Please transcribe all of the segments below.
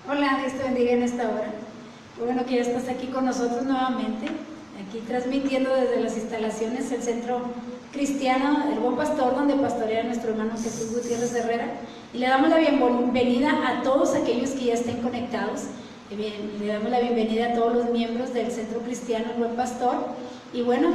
Hola, Dios te bendiga en esta hora. Qué bueno que ya estás aquí con nosotros nuevamente, aquí transmitiendo desde las instalaciones del Centro Cristiano El Buen Pastor, donde pastorea nuestro hermano Jesús Gutiérrez Herrera. Y le damos la bienvenida a todos aquellos que ya estén conectados. Le damos la bienvenida a todos los miembros del Centro Cristiano El Buen Pastor. Y bueno,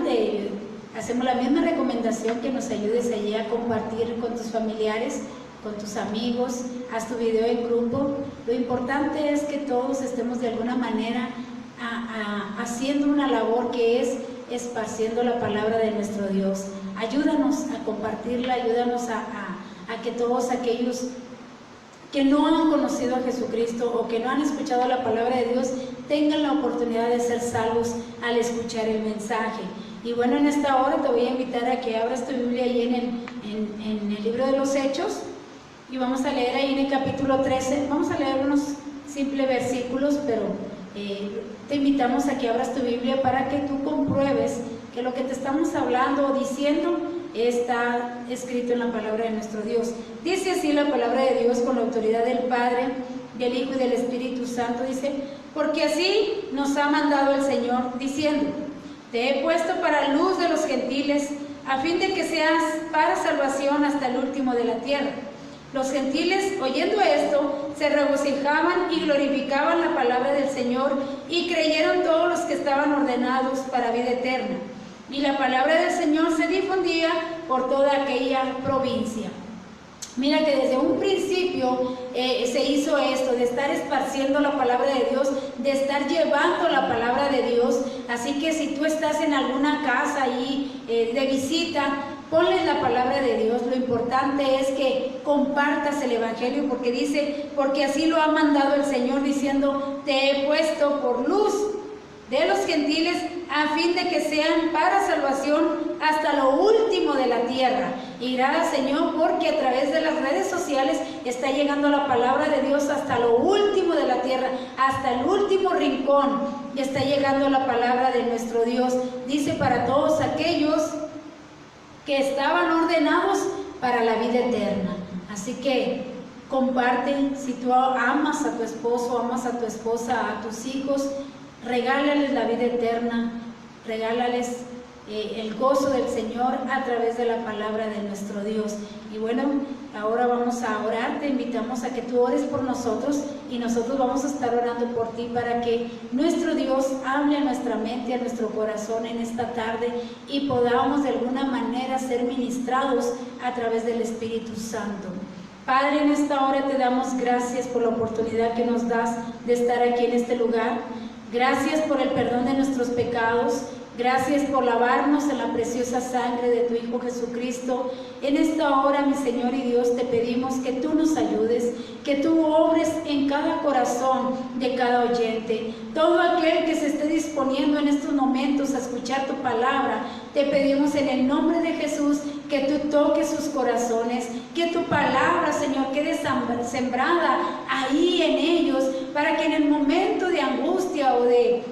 hacemos la misma recomendación, que nos ayudes allí a compartir con tus familiares, con tus amigos, haz tu video en grupo. Lo importante es que todos estemos de alguna manera haciendo una labor que es esparciendo la palabra de nuestro Dios. Ayúdanos a compartirla, ayúdanos a que todos aquellos que no han conocido a Jesucristo o que no han escuchado la palabra de Dios tengan la oportunidad de ser salvos al escuchar el mensaje. Y bueno, en esta hora te voy a invitar a que abras tu Biblia ahí en el libro de los Hechos, y vamos a leer ahí en el capítulo 13. Vamos a leer unos simples versículos, pero te invitamos a que abras tu Biblia para que tú compruebes que lo que te estamos hablando o diciendo está escrito en la palabra de nuestro Dios. Dice así la palabra de Dios con la autoridad del Padre, del Hijo y del Espíritu Santo. Dice: porque así nos ha mandado el Señor, diciendo: te he puesto para luz de los gentiles, a fin de que seas para salvación hasta el último de la tierra. Los gentiles, oyendo esto, se regocijaban y glorificaban la palabra del Señor, y creyeron todos los que estaban ordenados para vida eterna. Y la palabra del Señor se difundía por toda aquella provincia. Mira que desde un principio se hizo esto, de estar esparciendo la palabra de Dios, de estar llevando la palabra de Dios. Así que si tú estás en alguna casa ahí de visita, ponles la palabra de Dios. Lo importante es que compartas el Evangelio, porque dice: porque así lo ha mandado el Señor, diciendo: te he puesto por luz de los gentiles, a fin de que sean para salvación hasta lo último de la tierra. Y gracias, Señor, porque a través de las redes sociales está llegando la palabra de Dios hasta lo último de la tierra, hasta el último rincón, y está llegando la palabra de nuestro Dios. Dice: para todos aquellos que estaban ordenados para la vida eterna. Así que comparte. Si tú amas a tu esposo, amas a tu esposa, a tus hijos, regálales la vida eterna, regálales el gozo del Señor a través de la palabra de nuestro Dios. Y bueno, ahora vamos a orar. Te invitamos a que tú ores por nosotros, y nosotros vamos a estar orando por ti, para que nuestro Dios hable a nuestra mente, a nuestro corazón en esta tarde, y podamos de alguna manera ser ministrados a través del Espíritu Santo. Padre, en esta hora te damos gracias por la oportunidad que nos das de estar aquí en este lugar. Gracias por el perdón de nuestros pecados. Gracias por lavarnos en la preciosa sangre de tu Hijo Jesucristo. En esta hora, mi Señor y Dios, te pedimos que tú nos ayudes, que tú obres en cada corazón de cada oyente. Todo aquel que se esté disponiendo en estos momentos a escuchar tu palabra, te pedimos en el nombre de Jesús que tú toques sus corazones, que tu palabra, Señor, quede sembrada ahí en ellos, para que en el momento de angustia o de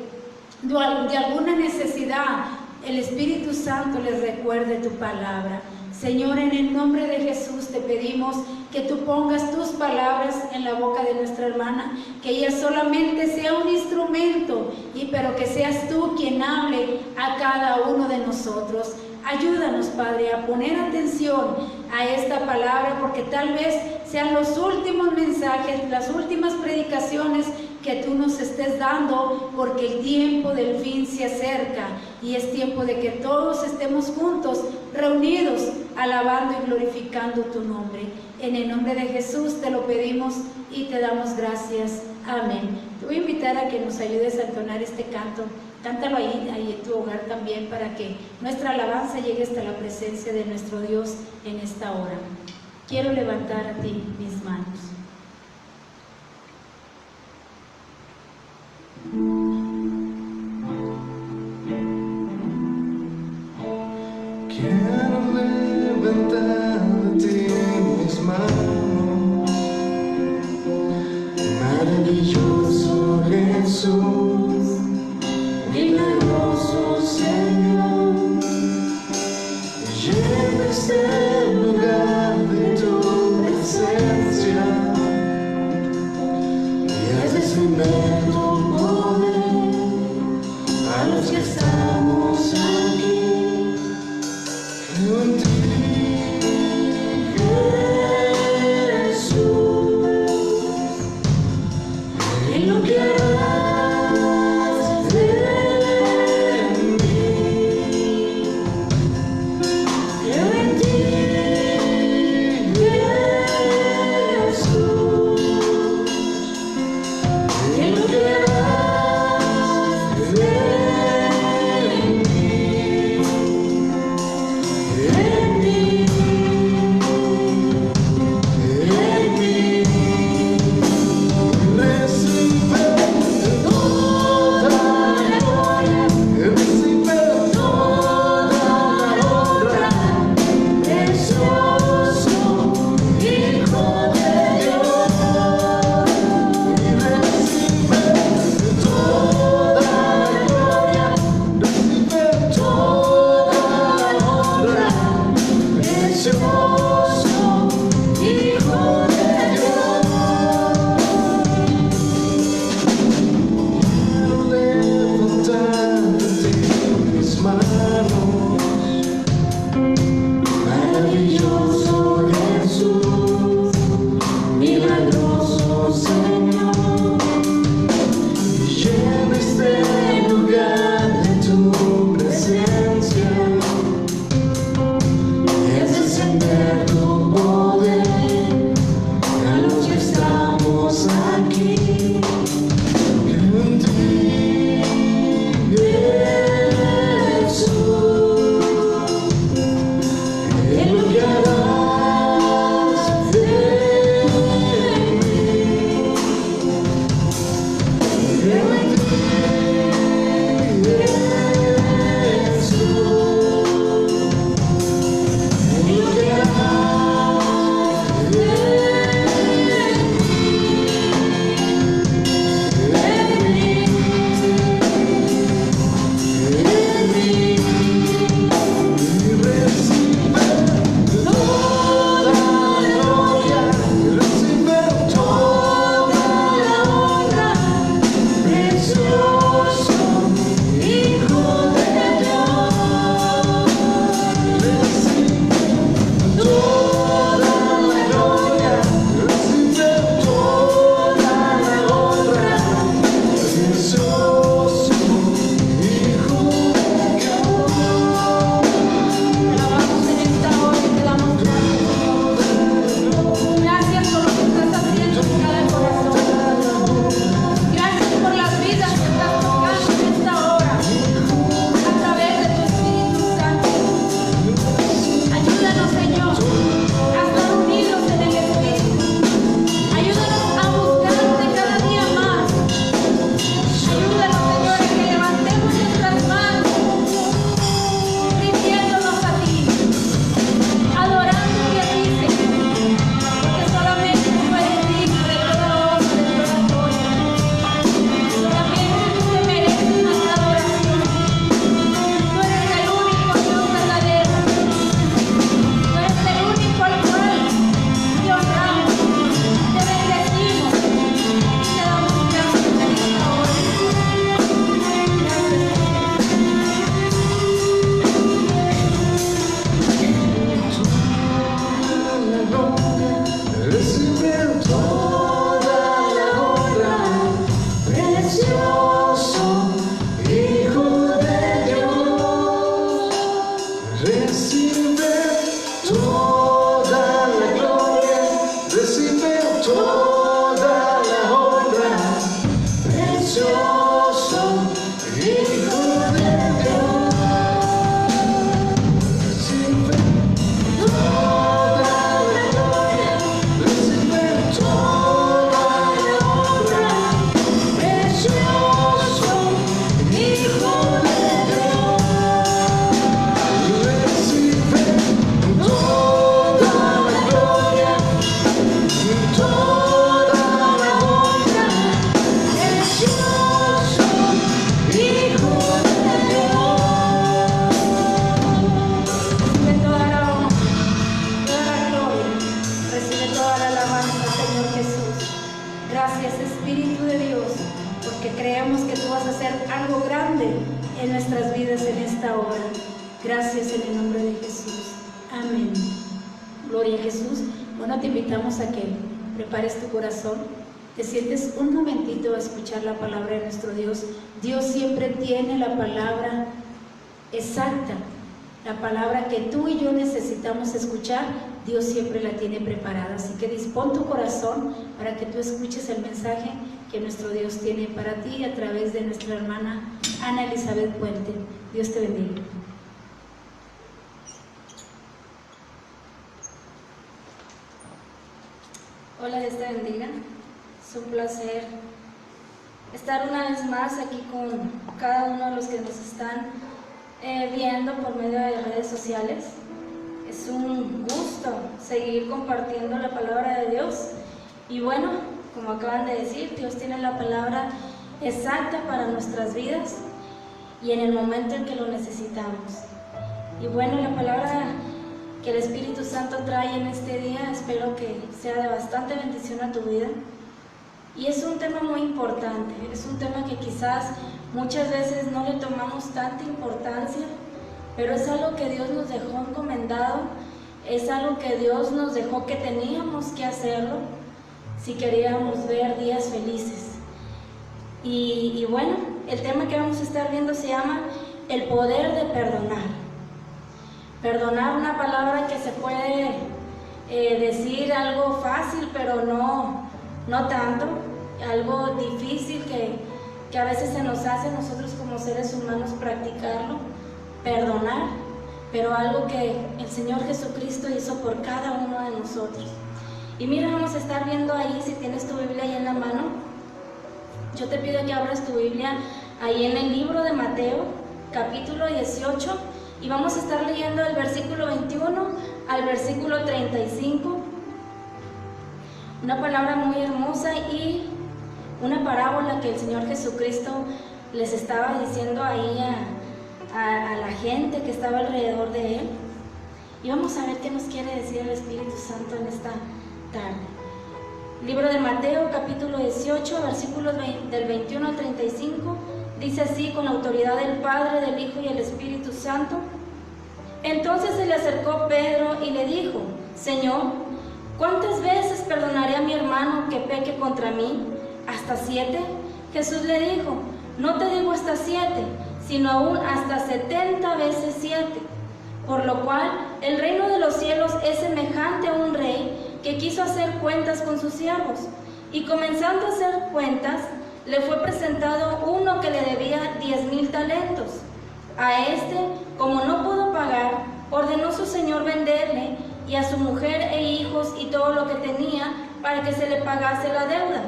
alguna necesidad, el Espíritu Santo les recuerde tu palabra. Señor, en el nombre de Jesús te pedimos que tú pongas tus palabras en la boca de nuestra hermana, que ella solamente sea un instrumento, pero que seas tú quien hable a cada uno de nosotros. Ayúdanos, Padre, a poner atención a esta palabra, porque tal vez sean los últimos mensajes, las últimas predicaciones que tú nos estés dando, porque el tiempo del fin se acerca, y es tiempo de que todos estemos juntos, reunidos, alabando y glorificando tu nombre. En el nombre de Jesús te lo pedimos y te damos gracias. Amén. Te voy a invitar a que nos ayudes a entonar este canto. Cántalo ahí en tu hogar también, para que nuestra alabanza llegue hasta la presencia de nuestro Dios en esta hora. Quiero levantar a ti mis manos. Quiero levantar a ti mis manos, maravilloso Jesús, milagroso Señor. Llena este lugar de tu presencia, y haz más aquí que en ti, Jesús. En lo que harás de mí, en ti, Jesús. En lo que harás de en nuestras vidas en esta hora. Gracias en el nombre de Jesús. Amén. Gloria a Jesús. Bueno, te invitamos a que prepares tu corazón. Te sientes un momentito a escuchar la palabra de nuestro Dios. Dios siempre tiene la palabra exacta, la palabra que tú y yo necesitamos escuchar. Dios siempre la tiene preparada. Así que dispón tu corazón para que tú escuches el mensaje que nuestro Dios tiene para ti a través de nuestra hermana Ana Elizabeth Puente. Dios te bendiga. Hola, Dios te bendiga. Es un placer estar una vez más aquí con cada uno de los que nos están viendo por medio de redes sociales. Es un gusto seguir compartiendo la palabra de Dios. Y bueno, como acaban de decir, Dios tiene la palabra exacta para nuestras vidas y en el momento en que lo necesitamos. Y bueno, la palabra que el Espíritu Santo trae en este día, espero que sea de bastante bendición a tu vida. Y es un tema muy importante, es un tema que quizás muchas veces no le tomamos tanta importancia, pero es algo que Dios nos dejó encomendado, es algo que Dios nos dejó que teníamos que hacerlo si queríamos ver días felices. Y bueno, el tema que vamos a estar viendo se llama el poder de perdonar. Perdonar, una palabra que se puede decir algo fácil, pero no no tanto, algo difícil que a veces se nos hace a nosotros como seres humanos practicarlo, perdonar, pero algo que el Señor Jesucristo hizo por cada uno de nosotros. Y mira, vamos a estar viendo ahí, si tienes tu Biblia ahí en la mano, yo te pido que abras tu Biblia ahí en el libro de Mateo, capítulo 18, y vamos a estar leyendo el versículo 21 al versículo 35. Una palabra muy hermosa y una parábola que el Señor Jesucristo les estaba diciendo ahí a la gente que estaba alrededor de Él. Y vamos a ver qué nos quiere decir el Espíritu Santo en esta tarde. Libro de Mateo, capítulo 18, versículos del 21 al 35, dice así, con la autoridad del Padre, del Hijo y el Espíritu Santo. Entonces se le acercó Pedro y le dijo: Señor, ¿cuántas veces perdonaré a mi hermano que peque contra mí? ¿Hasta 7? Jesús le dijo: no te digo hasta 7, sino aún hasta 70 veces 7. Por lo cual, el reino de los cielos es semejante a un rey que quiso hacer cuentas con sus siervos. Y comenzando a hacer cuentas, le fue presentado uno que le debía 10,000 talentos. A este, como no pudo pagar, ordenó su señor venderle y a su mujer e hijos y todo lo que tenía para que se le pagase la deuda.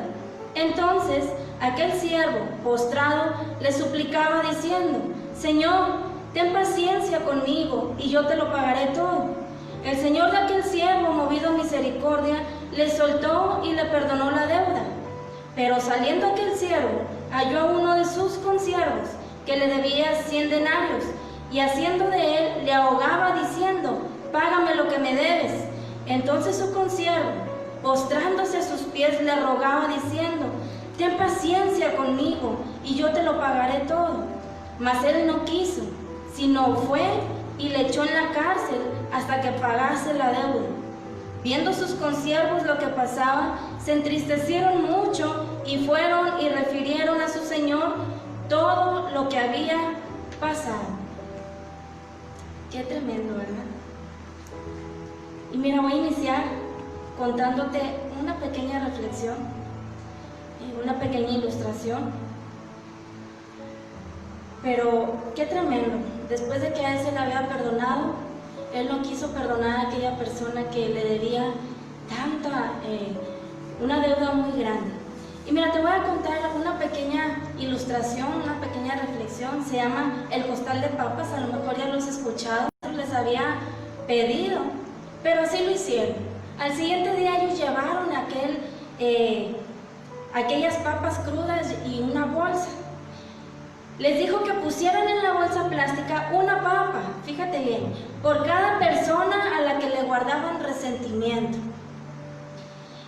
Entonces, aquel siervo, postrado, le suplicaba diciendo: Señor, ten paciencia conmigo y yo te lo pagaré todo. El señor de aquel siervo, movido a misericordia, le soltó y le perdonó la deuda. Pero saliendo aquel siervo, halló a uno de sus consiervos que le debía 100 denarios, y haciendo de él, le ahogaba diciendo: págame lo que me debes. Entonces su consiervo, postrándose a sus pies, le rogaba diciendo: ten paciencia conmigo y yo te lo pagaré todo. Mas él no quiso, sino fue y le echó en la cárcel hasta que pagase la deuda. Viendo sus consiervos lo que pasaba, se entristecieron mucho y fueron y refirieron a su señor todo lo que había pasado. Qué tremendo, ¿verdad? Y mira, voy a iniciar contándote una pequeña reflexión, una pequeña ilustración. Pero qué tremendo, después de que a él se le había perdonado, él no quiso perdonar a aquella persona que le debía una deuda muy grande. Y mira, te voy a contar una pequeña ilustración, una pequeña reflexión. Se llama el costal de papas, a lo mejor ya lo has escuchado, les había pedido, pero así lo hicieron. Al siguiente día ellos llevaron aquellas papas crudas y una bolsa. Les dijo que pusieran en la bolsa plástica una papa, fíjate bien, por cada persona a la que le guardaban resentimiento.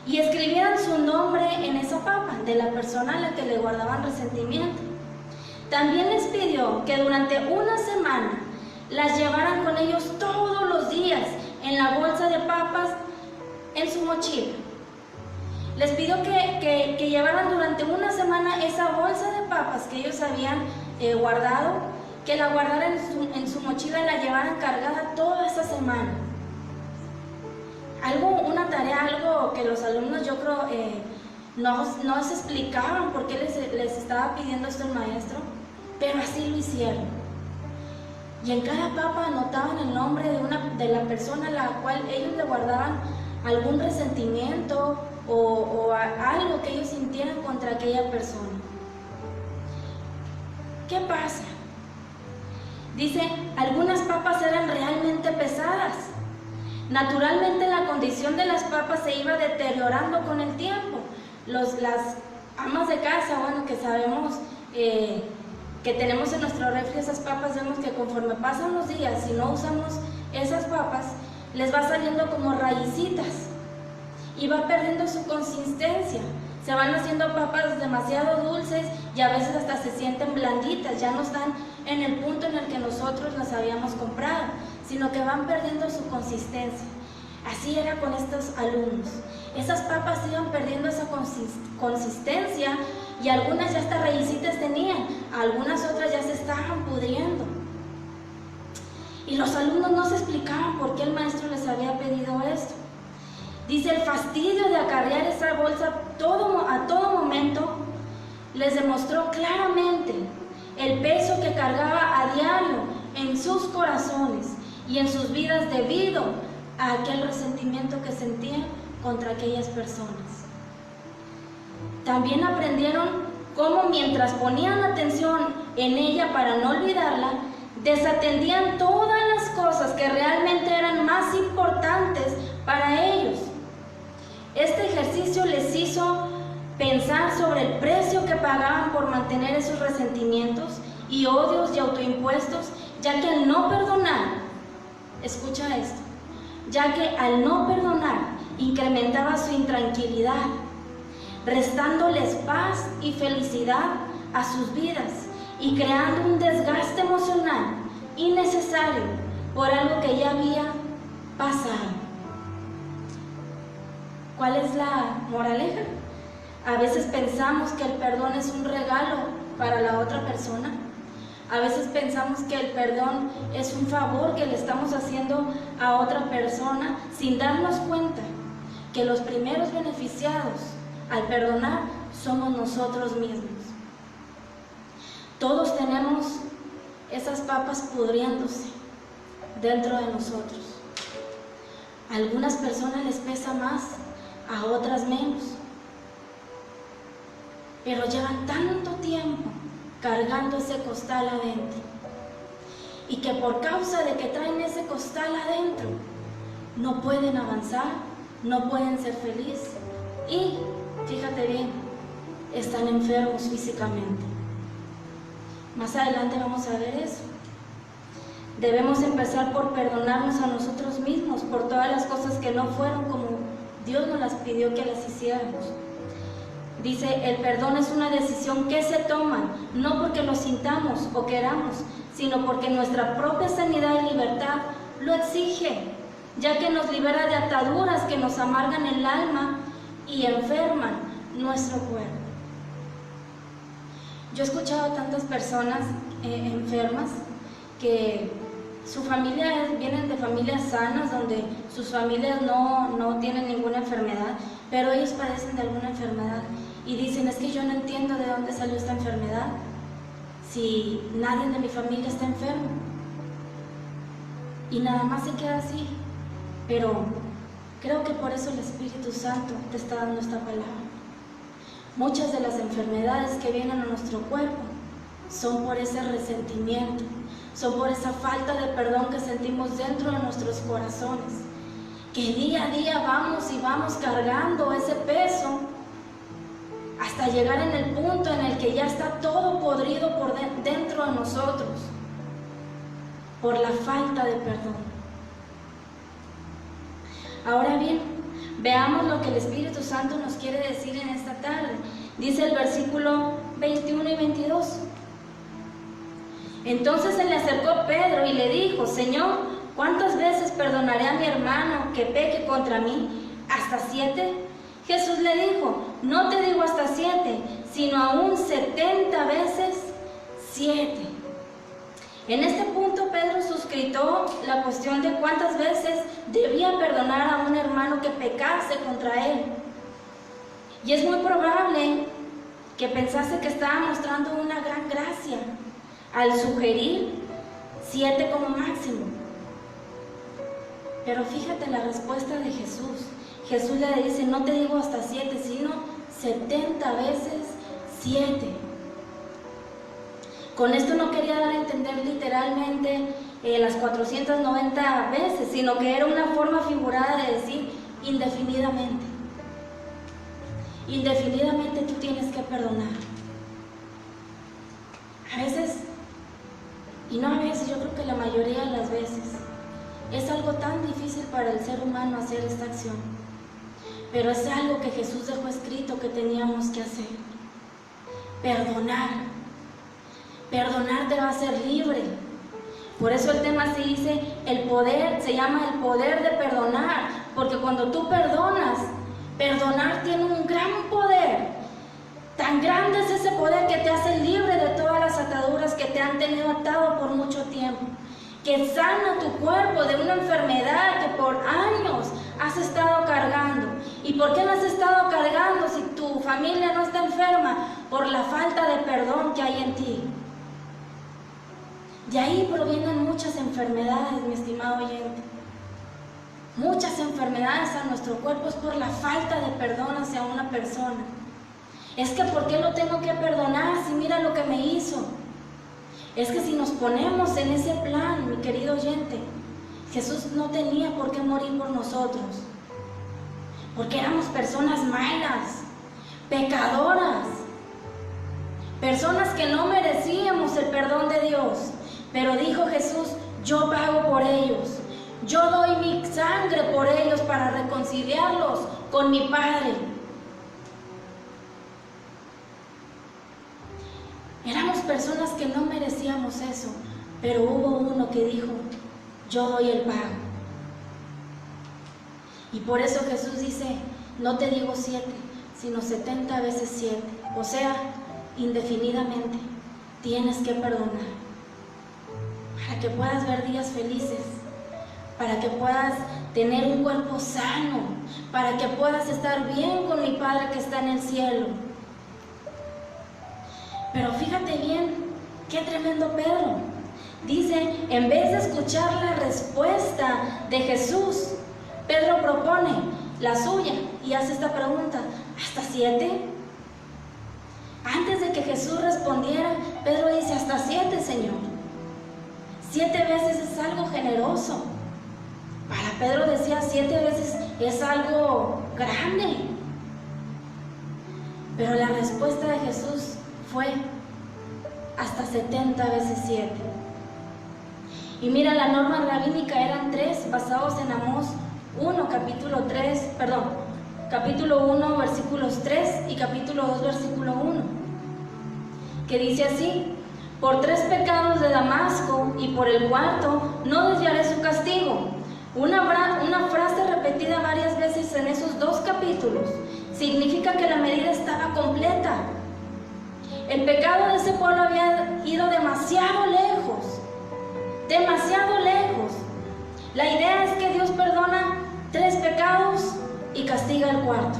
Y escribieran su nombre en esa papa, de la persona a la que le guardaban resentimiento. También les pidió que durante una semana las llevaran con ellos todos los días en la bolsa de papas en su mochila. Les pidió que llevaran durante una semana esa bolsa de papas que ellos habían guardado, que la guardaran en su mochila y la llevaran cargada toda esa semana. Una tarea, algo que los alumnos, yo creo, no se explicaban por qué les estaba pidiendo esto el maestro, pero así lo hicieron. Y en cada papa anotaban el nombre de la persona a la cual ellos le guardaban algún resentimiento o algo que ellos sintieran contra aquella persona. ¿Qué pasa? Dice, algunas papas eran realmente pesadas. Naturalmente la condición de las papas se iba deteriorando con el tiempo. Las amas de casa, bueno, que sabemos que tenemos en nuestro refri esas papas, vemos que conforme pasan los días, si no usamos esas papas, les va saliendo como raícitas y va perdiendo su consistencia. Se van haciendo papas demasiado dulces y a veces hasta se sienten blanditas, ya no están en el punto en el que nosotros las habíamos comprado, sino que van perdiendo su consistencia. Así era con estos alumnos. Esas papas iban perdiendo esa consistencia y algunas ya hasta raícitas tenían, algunas otras ya se estaban pudriendo. Y los alumnos no se explicaban por qué el maestro les había pedido esto. Dice, el fastidio de acarrear esa bolsa a todo momento les demostró claramente el peso que cargaba a diario en sus corazones y en sus vidas debido a aquel resentimiento que sentían contra aquellas personas. También aprendieron cómo mientras ponían atención en ella para no olvidarla, desatendían todas las cosas que realmente eran más importantes para ellos. Este ejercicio les hizo pensar sobre el precio que pagaban por mantener esos resentimientos y odios y autoimpuestos, ya que al no perdonar, escucha esto, ya que al no perdonar incrementaba su intranquilidad, restándoles paz y felicidad a sus vidas y creando un desgaste emocional innecesario por algo que ya había pasado. ¿Cuál es la moraleja? A veces pensamos que el perdón es un regalo para la otra persona. A veces pensamos que el perdón es un favor que le estamos haciendo a otra persona sin darnos cuenta que los primeros beneficiados al perdonar somos nosotros mismos. Todos tenemos esas papas pudriéndose dentro de nosotros. A algunas personas les pesa más, a otras menos. Pero llevan tanto tiempo cargando ese costal adentro, y que por causa de que traen ese costal adentro, no pueden avanzar, no pueden ser felices, y, fíjate bien, están enfermos físicamente. Más adelante vamos a ver eso. Debemos empezar por perdonarnos a nosotros mismos por todas las cosas que no fueron como Dios nos las pidió que las hiciéramos. Dice, el perdón es una decisión que se toma, no porque lo sintamos o queramos, sino porque nuestra propia sanidad y libertad lo exige, ya que nos libera de ataduras que nos amargan el alma y enferman nuestro cuerpo. Yo he escuchado a tantas personas enfermas que su familia vienen de familias sanas, donde sus familias no tienen ninguna enfermedad, pero ellos padecen de alguna enfermedad y dicen, es que yo no entiendo de dónde salió esta enfermedad si nadie de mi familia está enfermo. Y nada más se queda así. Pero creo que por eso el Espíritu Santo te está dando esta palabra. Muchas de las enfermedades que vienen a nuestro cuerpo son por ese resentimiento, son por esa falta de perdón que sentimos dentro de nuestros corazones, que día a día vamos y vamos cargando ese peso hasta llegar en el punto en el que ya está todo podrido por dentro de nosotros por la falta de perdón. Ahora bien, veamos lo que el Espíritu Santo nos quiere decir en esta tarde. Dice el versículo 21 y 22. Entonces se le acercó Pedro y le dijo, Señor, ¿cuántas veces perdonaré a mi hermano que peque contra mí? ¿Hasta 7? Jesús le dijo, no te digo hasta 7, sino aún 70 veces 7. En este punto Pedro suscitó la cuestión de cuántas veces debía perdonar a un hermano que pecase contra él. Y es muy probable que pensase que estaba mostrando una gran gracia al sugerir 7 como máximo. Pero fíjate la respuesta de Jesús. Jesús le dice, no te digo hasta 7, sino 70 veces 7. Con esto no quería dar a entender literalmente las 490 veces, sino que era una forma figurada de decir indefinidamente. Indefinidamente tú tienes que perdonar. A veces, y no a veces, yo creo que la mayoría de las veces, es algo tan difícil para el ser humano hacer esta acción. Pero es algo que Jesús dejó escrito que teníamos que hacer. Perdonar. Perdonar te va a hacer libre. Por eso el tema se dice, el poder, se llama el poder de perdonar. Porque cuando tú perdonas, perdonar tiene un gran poder. Tan grande es ese poder que te hace libre de todas las ataduras que te han tenido atado por mucho tiempo. Que sana tu cuerpo de una enfermedad que por años has estado cargando. ¿Y por qué la has estado cargando si tu familia no está enferma? Por la falta de perdón que hay en ti. De ahí provienen muchas enfermedades, mi estimado oyente. Muchas enfermedades a nuestro cuerpo es por la falta de perdón hacia una persona. Es que ¿por qué lo tengo que perdonar si mira lo que me hizo? Es que si nos ponemos en ese plan, mi querido oyente, Jesús no tenía por qué morir por nosotros. Porque éramos personas malas, pecadoras, personas que no merecíamos el perdón de Dios. Pero dijo Jesús, yo pago por ellos. Yo doy mi sangre por ellos para reconciliarlos con mi Padre. Éramos personas que no merecíamos eso, pero hubo uno que dijo, yo doy el pago. Y por eso Jesús dice, no te digo 7, sino 70 veces 7. O sea, indefinidamente, tienes que perdonar. Para que puedas ver días felices, para que puedas tener un cuerpo sano, para que puedas estar bien con mi Padre que está en el cielo. Pero fíjate bien, qué tremendo Pedro. Dice, en vez de escuchar la respuesta de Jesús, Pedro propone la suya y hace esta pregunta, ¿hasta 7? Antes de que Jesús respondiera, Pedro dice, hasta 7, Señor. 7 veces es algo generoso. Para Pedro decía 7 veces es algo grande. Pero la respuesta de Jesús fue hasta 70 veces 7. Y mira, la norma rabínica eran 3, basados en Amós 1, capítulo 1, versículos 3 y capítulo 2, versículo 1, que dice así, por 3 pecados de Damasco y por el 4 no desviaré su castigo. Una frase repetida varias veces en esos 2 capítulos significa que la medida estaba completa. El pecado de ese pueblo había ido demasiado lejos, demasiado lejos. La idea es que Dios perdona 3 pecados y castiga el 4.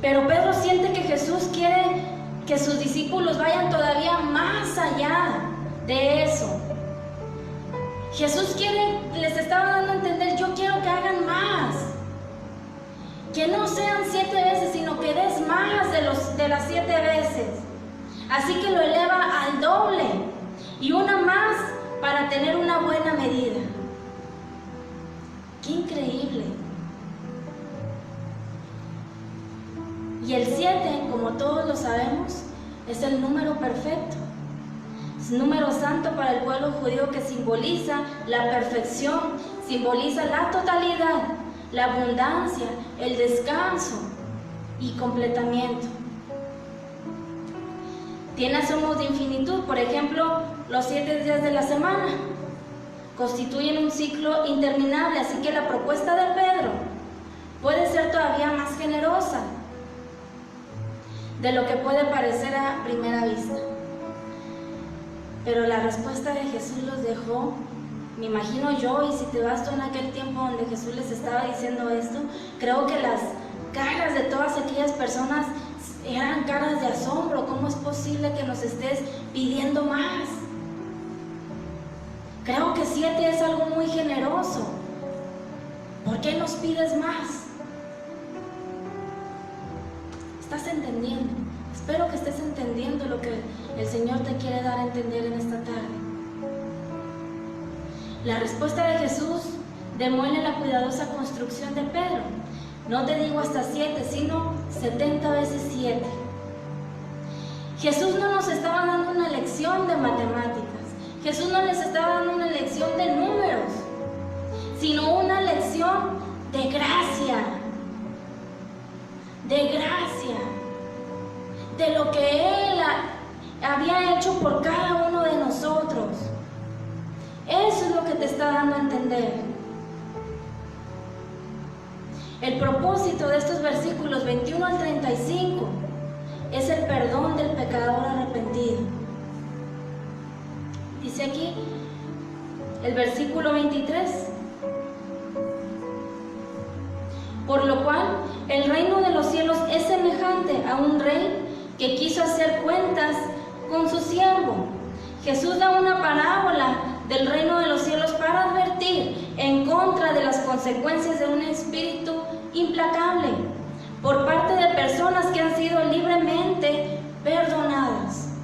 Pero Pedro siente que Jesús quiere que sus discípulos vayan todavía más allá de eso. Jesús les estaba dando a entender, yo quiero que hagan más. Que no sean 7 veces, sino que des más de las 7 veces. Así que lo eleva al doble y una más para tener una buena medida. ¡Qué increíble! Y el 7, como todos lo sabemos, es el número perfecto. Es número santo para el pueblo judío que simboliza la perfección, simboliza la totalidad, la abundancia, el descanso y completamiento. Tiene asomos de infinitud, por ejemplo, los 7 días de la semana constituyen un ciclo interminable, así que la propuesta de Pedro puede ser todavía más generosa de lo que puede parecer a primera vista. Pero la respuesta de Jesús los dejó, me imagino yo, y si te vas tú en aquel tiempo donde Jesús les estaba diciendo esto, creo que las caras de todas aquellas personas eran caras de asombro. ¿Cómo es posible que nos estés pidiendo más? Creo que 7 es algo muy generoso. ¿Por qué nos pides más? ¿Estás entendiendo? Espero que estés entendiendo lo que el Señor te quiere dar a entender en esta tarde. La respuesta de Jesús demuestra la cuidadosa construcción de Pedro. No te digo hasta 7, sino 70 veces 7. Jesús no nos estaba dando una lección de matemáticas. Jesús no les estaba dando una lección de números, sino una lección de gracia. De gracia. De lo que Él había hecho por cada uno de nosotros. Eso es lo que te está dando a entender. El propósito de estos versículos 21 al 35 es el perdón del pecador arrepentido. Dice aquí el versículo 23, por lo cual el reino de los cielos es semejante a un rey que quiso hacer cuentas con su siervo. Jesús da una parábola del reino de los cielos para advertir en contra de las consecuencias de un espíritu implacable por parte de personas que han sido libremente perdonadas.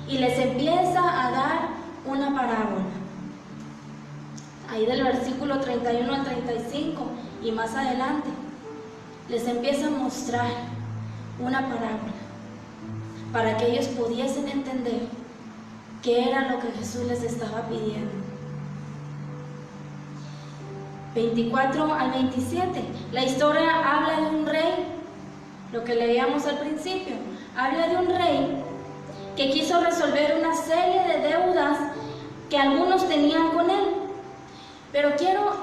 Y les empieza a dar una parábola. Ahí del versículo 31 al 35 y más adelante les empieza a mostrar una parábola para que ellos pudiesen entender qué era lo que Jesús les estaba pidiendo. 24 al 27, la historia habla de un rey, lo que leíamos al principio, habla de un rey que quiso resolver una serie de deudas que algunos tenían con él. Pero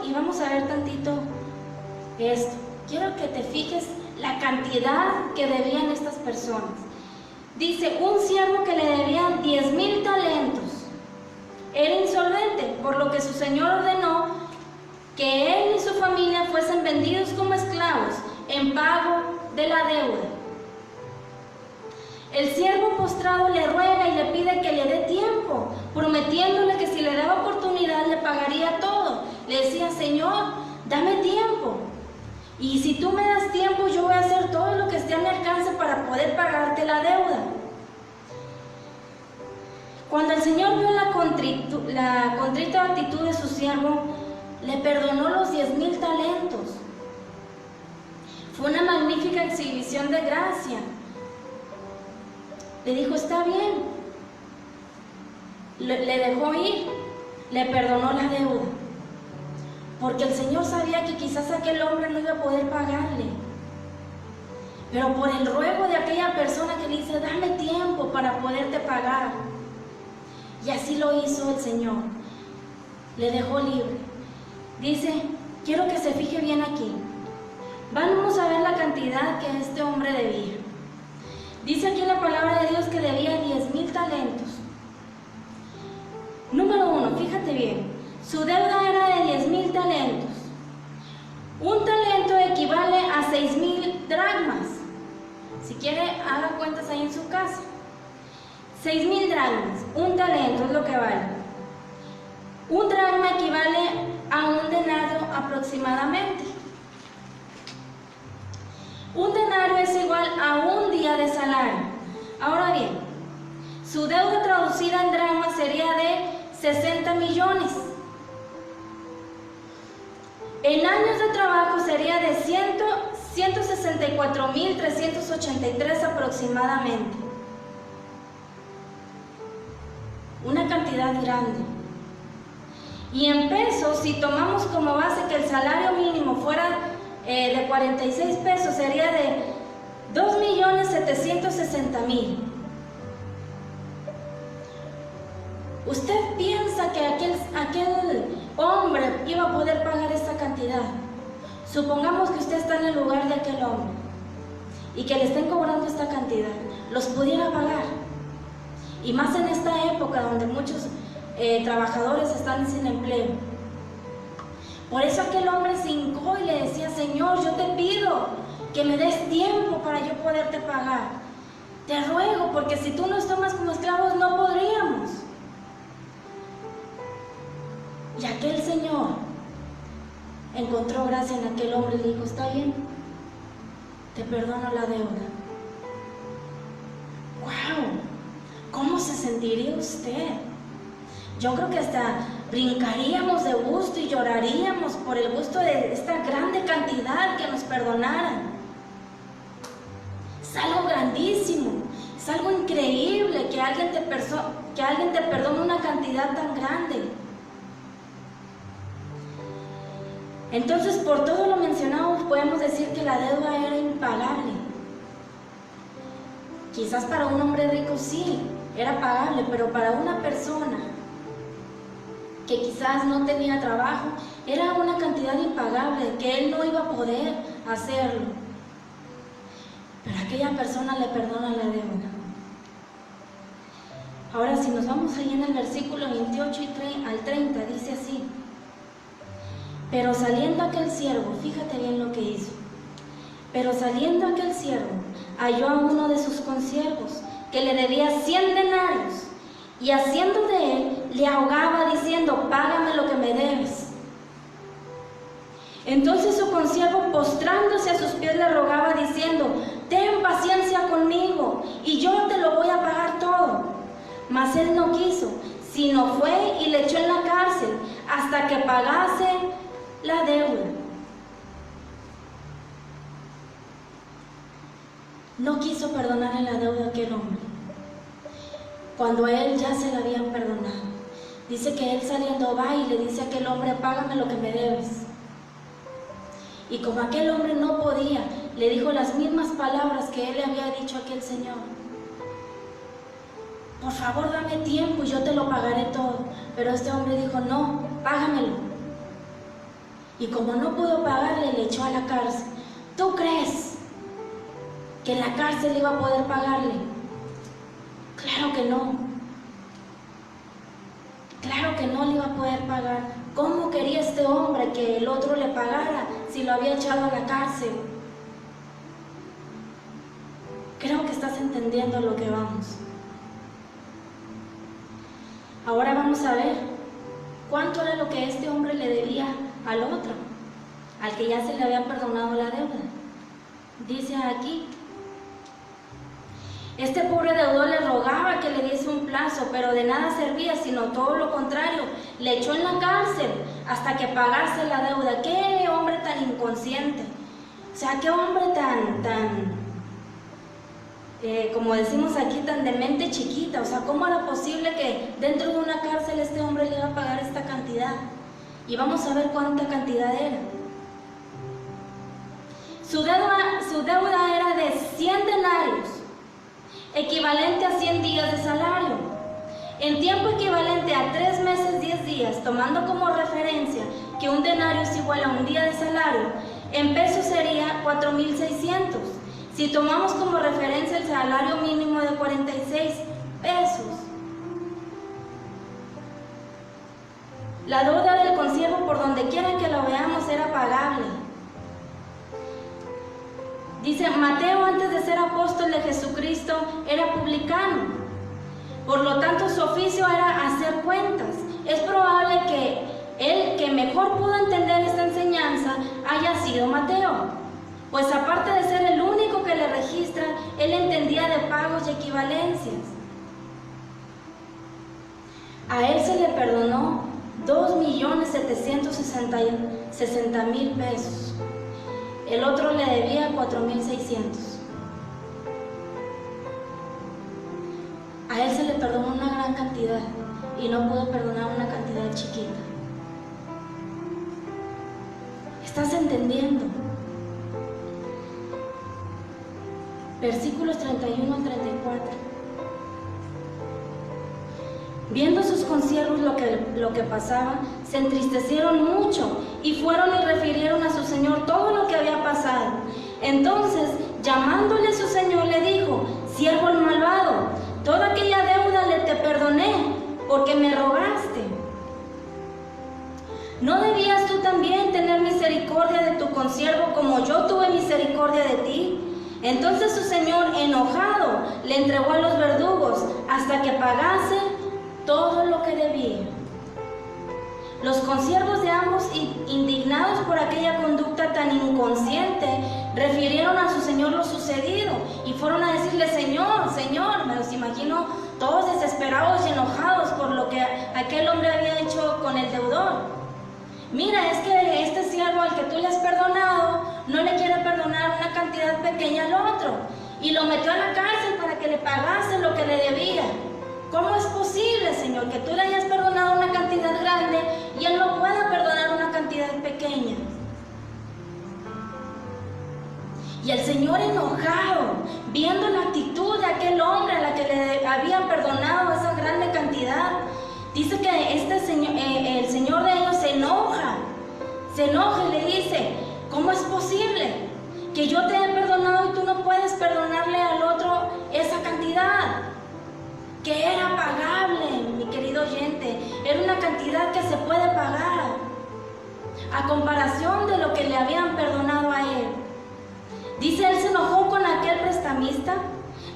y vamos a ver tantito esto, quiero que te fijes la cantidad que debían estas personas. Dice, un siervo que le debían 10,000 talentos, era insolvente, por lo que su señor ordenó que él y su familia fuesen vendidos como esclavos en pago de la deuda. El siervo postrado le ruega y le pide que le dé tiempo, prometiéndole que si le daba oportunidad le pagaría todo. Le decía, Señor, dame tiempo. Y si tú me das tiempo, yo voy a hacer todo lo que esté a mi alcance para poder pagarte la deuda. Cuando el Señor vio la contrita actitud de su siervo, le perdonó los 10,000 talentos. Fue una magnífica exhibición de gracia. Le dijo, está bien. Le dejó ir, le perdonó la deuda. Porque el Señor sabía que quizás aquel hombre no iba a poder pagarle. Pero por el ruego de aquella persona que le dice, dame tiempo para poderte pagar. Y así lo hizo el Señor. Le dejó libre. Dice, quiero que se fije bien aquí. Vamos a ver la cantidad que este hombre debía. Dice aquí en la palabra de Dios que debía 10,000 talentos. Número 1, fíjate bien. Su deuda era de 10,000 talentos. Un talento equivale a 6,000 dracmas. Si quiere, haga cuentas ahí en su casa. 6,000 dracmas. Un talento es lo que vale. Un dracma equivale a un denario aproximadamente. Un denario es igual a un día de salario. Ahora bien, su deuda traducida en dracmas sería de 60 millones. En años de trabajo sería de 164,383 aproximadamente. Una cantidad grande. Y en pesos, si tomamos como base que el salario mínimo fuera de 46 pesos, sería de 2,760,000. ¿Usted piensa que aquel hombre iba a poder pagar esta cantidad? Supongamos que usted está en el lugar de aquel hombre y que le estén cobrando esta cantidad. ¿Los pudiera pagar? Y más en esta época donde muchos trabajadores están sin empleo. Por eso aquel hombre se hincó y le decía, Señor, yo te pido que me des tiempo para yo poderte pagar. Te ruego, porque si tú nos tomas como esclavos no podríamos. Y aquel señor encontró gracia en aquel hombre y le dijo, está bien, te perdono la deuda. ¡Wow! ¿Cómo se sentiría usted? Yo creo que hasta brincaríamos de gusto y lloraríamos por el gusto de esta grande cantidad que nos perdonaran. Es algo grandísimo, es algo increíble que alguien te perdone una cantidad tan grande. Entonces, por todo lo mencionado, podemos decir que la deuda era impagable. Quizás para un hombre rico sí, era pagable, pero para una persona que quizás no tenía trabajo, era una cantidad impagable, que él no iba a poder hacerlo. Pero aquella persona le perdona la deuda. Ahora, si nos vamos ahí en el versículo 28 al 30, dice así. Pero saliendo aquel siervo, fíjate bien lo que hizo. Pero saliendo aquel siervo, halló a uno de sus consiervos, que le debía 100 denarios, y haciendo de él, le ahogaba diciendo: págame lo que me debes. Entonces su consiervo, postrándose a sus pies, le rogaba diciendo: ten paciencia conmigo, y yo te lo voy a pagar todo. Mas él no quiso, sino fue y le echó en la cárcel hasta que pagase la deuda. No quiso perdonarle la deuda a aquel hombre, cuando a él ya se la habían perdonado. Dice que él saliendo va y le dice a aquel hombre: págame lo que me debes. Y como aquel hombre no podía, le dijo las mismas palabras que él le había dicho a aquel señor: por favor, dame tiempo y yo te lo pagaré todo. Pero este hombre dijo: no, págamelo. Y como no pudo pagarle, le echó a la cárcel. ¿Tú crees que en la cárcel iba a poder pagarle? Claro que no. Claro que no le iba a poder pagar. ¿Cómo quería este hombre que el otro le pagara si lo había echado a la cárcel? Creo que estás entendiendo lo que vamos. Ahora vamos a ver cuánto era lo que este hombre le debía al otro, al que ya se le había perdonado la deuda. Dice aquí: este pobre deudor le rogaba que le diese un plazo, pero de nada servía, sino todo lo contrario. Le echó en la cárcel hasta que pagase la deuda. ¡Qué hombre tan inconsciente! O sea, qué hombre como decimos aquí, tan de mente chiquita. O sea, ¿cómo era posible que dentro de una cárcel este hombre le iba a pagar esta cantidad? Y vamos a ver cuánta cantidad era. Su deuda era de 100 denarios, equivalente a 100 días de salario. En tiempo equivalente a 3 meses 10 días, tomando como referencia que un denario es igual a un día de salario, en pesos sería 4,600. Si tomamos como referencia el salario mínimo de 46 pesos. La deuda del consiervo, por donde quiera que lo veamos, era pagable. Dice: Mateo, antes de ser apóstol de Jesucristo, era publicano. Por lo tanto, su oficio era hacer cuentas. Es probable que el que mejor pudo entender esta enseñanza haya sido Mateo, pues aparte de ser el único que le registra, él entendía de pagos y equivalencias. A él se le perdonó 2,760,000 pesos. El otro le debía 4,600. A él se le perdonó una gran cantidad y no pudo perdonar una cantidad chiquita. ¿Estás entendiendo? Versículos 31 al 34. Viendo sus consiervos lo que pasaba, se entristecieron mucho y fueron y refirieron a su señor todo lo que había pasado. Entonces, llamándole a su señor, le dijo: siervo malvado, toda aquella deuda le te perdoné, porque me rogaste. ¿No debías tú también tener misericordia de tu consiervo como yo tuve misericordia de ti? Entonces su señor, enojado, le entregó a los verdugos hasta que pagase todo lo que debía. Los consiervos de ambos, indignados por aquella conducta tan inconsciente, refirieron a su señor lo sucedido y fueron a decirle: Señor, me los imagino todos desesperados y enojados por lo que aquel hombre había hecho con el deudor. Mira, es que este siervo al que tú le has perdonado no le quiere perdonar una cantidad pequeña al otro y lo metió a la cárcel para que le pagase lo que le debía. ¿Cómo es posible, Señor, que tú le hayas perdonado una cantidad grande y él no pueda perdonar una cantidad pequeña? Y el Señor, enojado, viendo la actitud de aquel hombre a la que le había perdonado esa grande cantidad, dice que el Señor de ellos se enoja y le dice: ¿cómo es posible que yo te he perdonado y tú no puedes perdonarle al otro esa cantidad? Que era pagable, mi querido oyente, era una cantidad que se puede pagar a comparación de lo que le habían perdonado a él.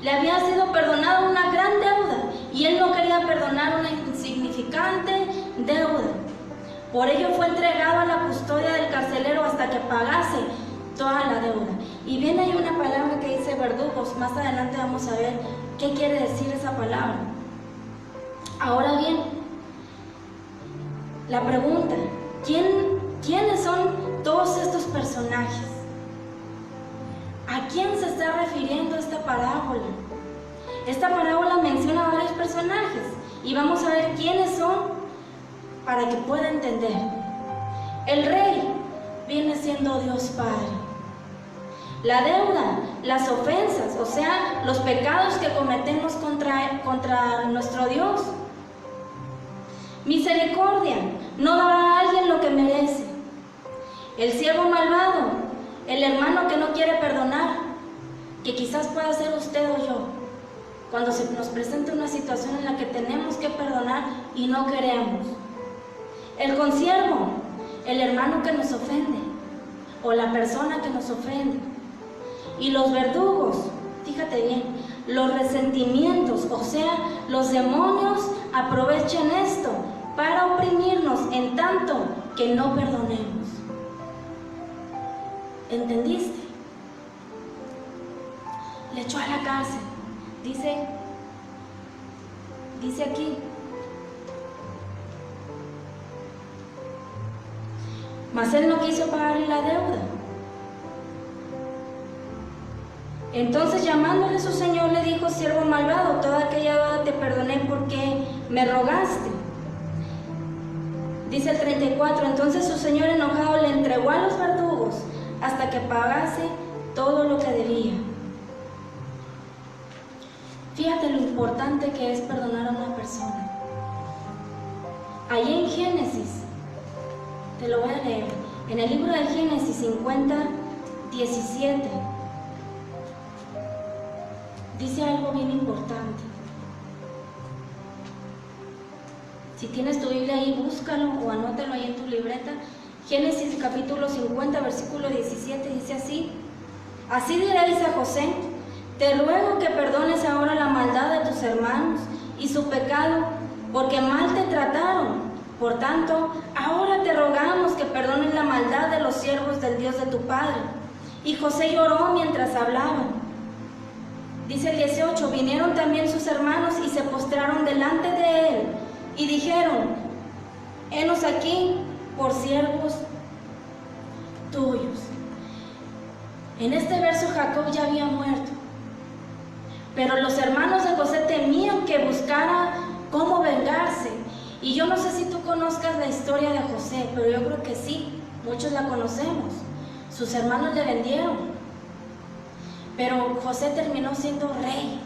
Le había sido perdonada una gran deuda y él no quería perdonar una insignificante deuda. Por ello fue entregado a la custodia del carcelero hasta que pagase toda la deuda. Y bien, hay una palabra que dice verdugos. Más adelante vamos a ver qué quiere decir esa palabra. Ahora bien, la pregunta, ¿quiénes son todos estos personajes? ¿A quién se está refiriendo esta parábola? Esta parábola menciona a varios personajes y vamos a ver quiénes son para que pueda entender. El rey viene siendo Dios Padre. La deuda, las ofensas, o sea, los pecados que cometemos contra nuestro Dios. Misericordia, no dar a alguien lo que merece. El siervo malvado, el hermano que no quiere perdonar, que quizás pueda ser usted o yo, cuando se nos presenta una situación en la que tenemos que perdonar y no queremos. El consiervo, el hermano que nos ofende, o la persona que nos ofende. Y los verdugos, fíjate bien, los resentimientos, o sea, los demonios aprovechan esto para oprimirnos en tanto que no perdonemos. ¿Entendiste? Le echó a la cárcel. Dice aquí, mas él no quiso pagarle la deuda. Entonces, llamándole su señor, le dijo: siervo malvado, toda aquella deuda te perdoné porque me rogaste. Dice el 34, entonces su señor enojado le entregó a los verdugos hasta que pagase todo lo que debía. Fíjate lo importante que es perdonar a una persona. Ahí en Génesis, te lo voy a leer, en el libro de Génesis 50, 17, dice algo bien importante. Si tienes tu Biblia ahí, búscalo o anótalo ahí en tu libreta. Génesis capítulo 50, versículo 17, dice así: así diréis a José: te ruego que perdones ahora la maldad de tus hermanos y su pecado, porque mal te trataron. Por tanto, ahora te rogamos que perdones la maldad de los siervos del Dios de tu padre. Y José lloró mientras hablaban. Dice el 18, vinieron también sus hermanos y se postraron delante de él y dijeron: henos aquí por siervos tuyos. En este verso Jacob ya había muerto, pero los hermanos de José temían que buscara cómo vengarse. Y yo no sé si tú conozcas la historia de José, pero yo creo que sí, muchos la conocemos. Sus hermanos le vendieron, pero José terminó siendo rey.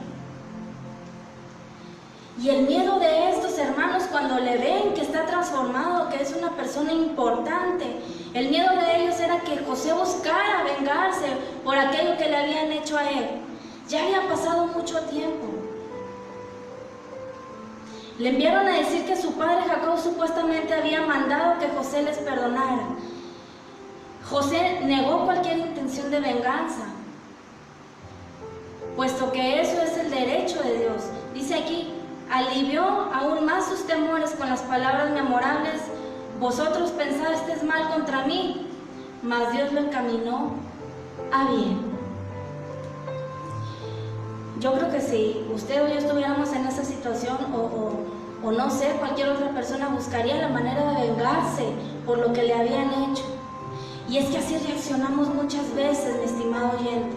Y el miedo de estos hermanos cuando le ven que está transformado, que es una persona importante, el miedo de ellos era que José buscara vengarse por aquello que le habían hecho a él. Ya había pasado mucho tiempo. Le enviaron a decir que su padre Jacob supuestamente había mandado que José les perdonara. José negó cualquier intención de venganza, puesto que eso es el derecho de Dios. Dice aquí, alivió aún más sus temores con las palabras memorables: vosotros pensasteis mal contra mí, mas Dios lo encaminó a bien. Yo creo que si usted o yo estuviéramos en esa situación, o no sé, cualquier otra persona buscaría la manera de vengarse por lo que le habían hecho. Y es que así reaccionamos muchas veces, mi estimado oyente.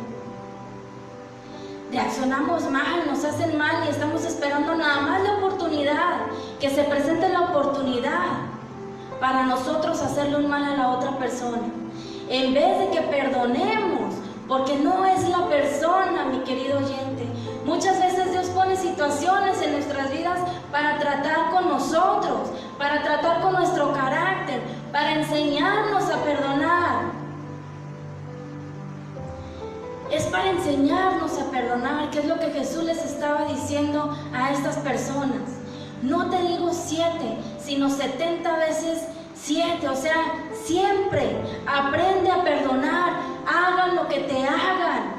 Reaccionamos mal, nos hacen mal y estamos esperando nada más la oportunidad, que se presente la oportunidad para nosotros hacerle un mal a la otra persona, en vez de que perdonemos, porque no es la persona, mi querido oyente. Muchas veces Dios pone situaciones en nuestras vidas para tratar con nosotros, para tratar con nuestro carácter, para enseñarnos a perdonar. Es para enseñarnos a perdonar, que es lo que Jesús les estaba diciendo a estas personas. No te digo 7, sino 70 veces 7, o sea, siempre aprende a perdonar, hagan lo que te hagan,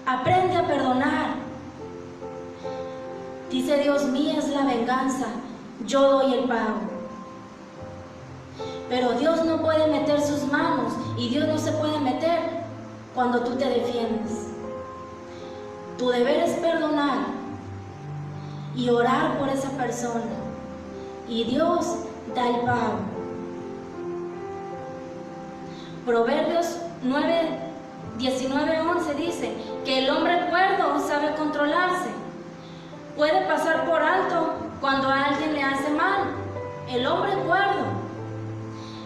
aprende a perdonar. Dice Dios, mía es la venganza, yo doy el pago. Pero Dios no puede meter sus manos y Dios no se puede meter cuando tú te defiendes. Tu deber es perdonar y orar por esa persona. Y Dios da el pago. Proverbios 19:11 dice que el hombre cuerdo sabe controlarse. Puede pasar por alto cuando a alguien le hace mal. El hombre cuerdo.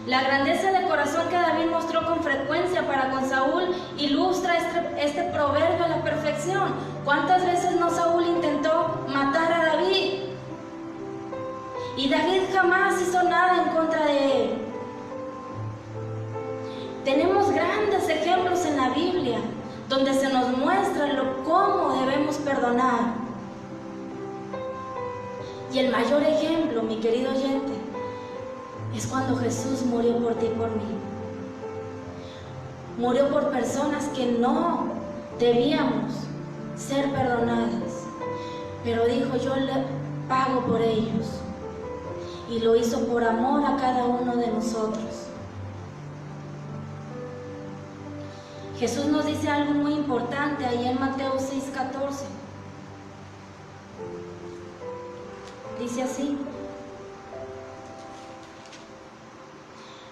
La grandeza de corazón que David mostró con frecuencia para con Saúl ilustra este proverbio a la perfección. ¿Cuántas veces no Saúl intentó matar a David? Y David jamás hizo nada en contra de él. Tenemos grandes ejemplos en la Biblia donde se nos muestra cómo debemos perdonar. Y el mayor ejemplo, mi querido oyente, es cuando Jesús murió por ti y por mí. Murió por personas que no debíamos ser perdonadas, pero dijo, yo le pago por ellos. Y lo hizo por amor a cada uno de nosotros. Jesús nos dice algo muy importante ahí en Mateo 6:14. Dice así: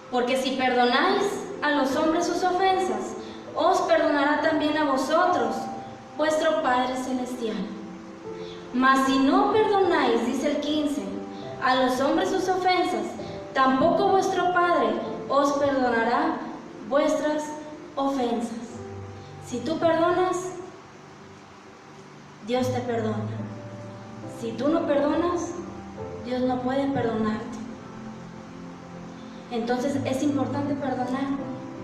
porque si perdonáis a los hombres sus ofensas, os perdonará también a vosotros vuestro Padre Celestial. Mas si no perdonáis, dice el 15, a los hombres sus ofensas, tampoco vuestro Padre os perdonará vuestras ofensas. Si tú perdonas, Dios te perdona. Si tú no perdonas, Dios no puede perdonarte. Entonces es importante perdonar,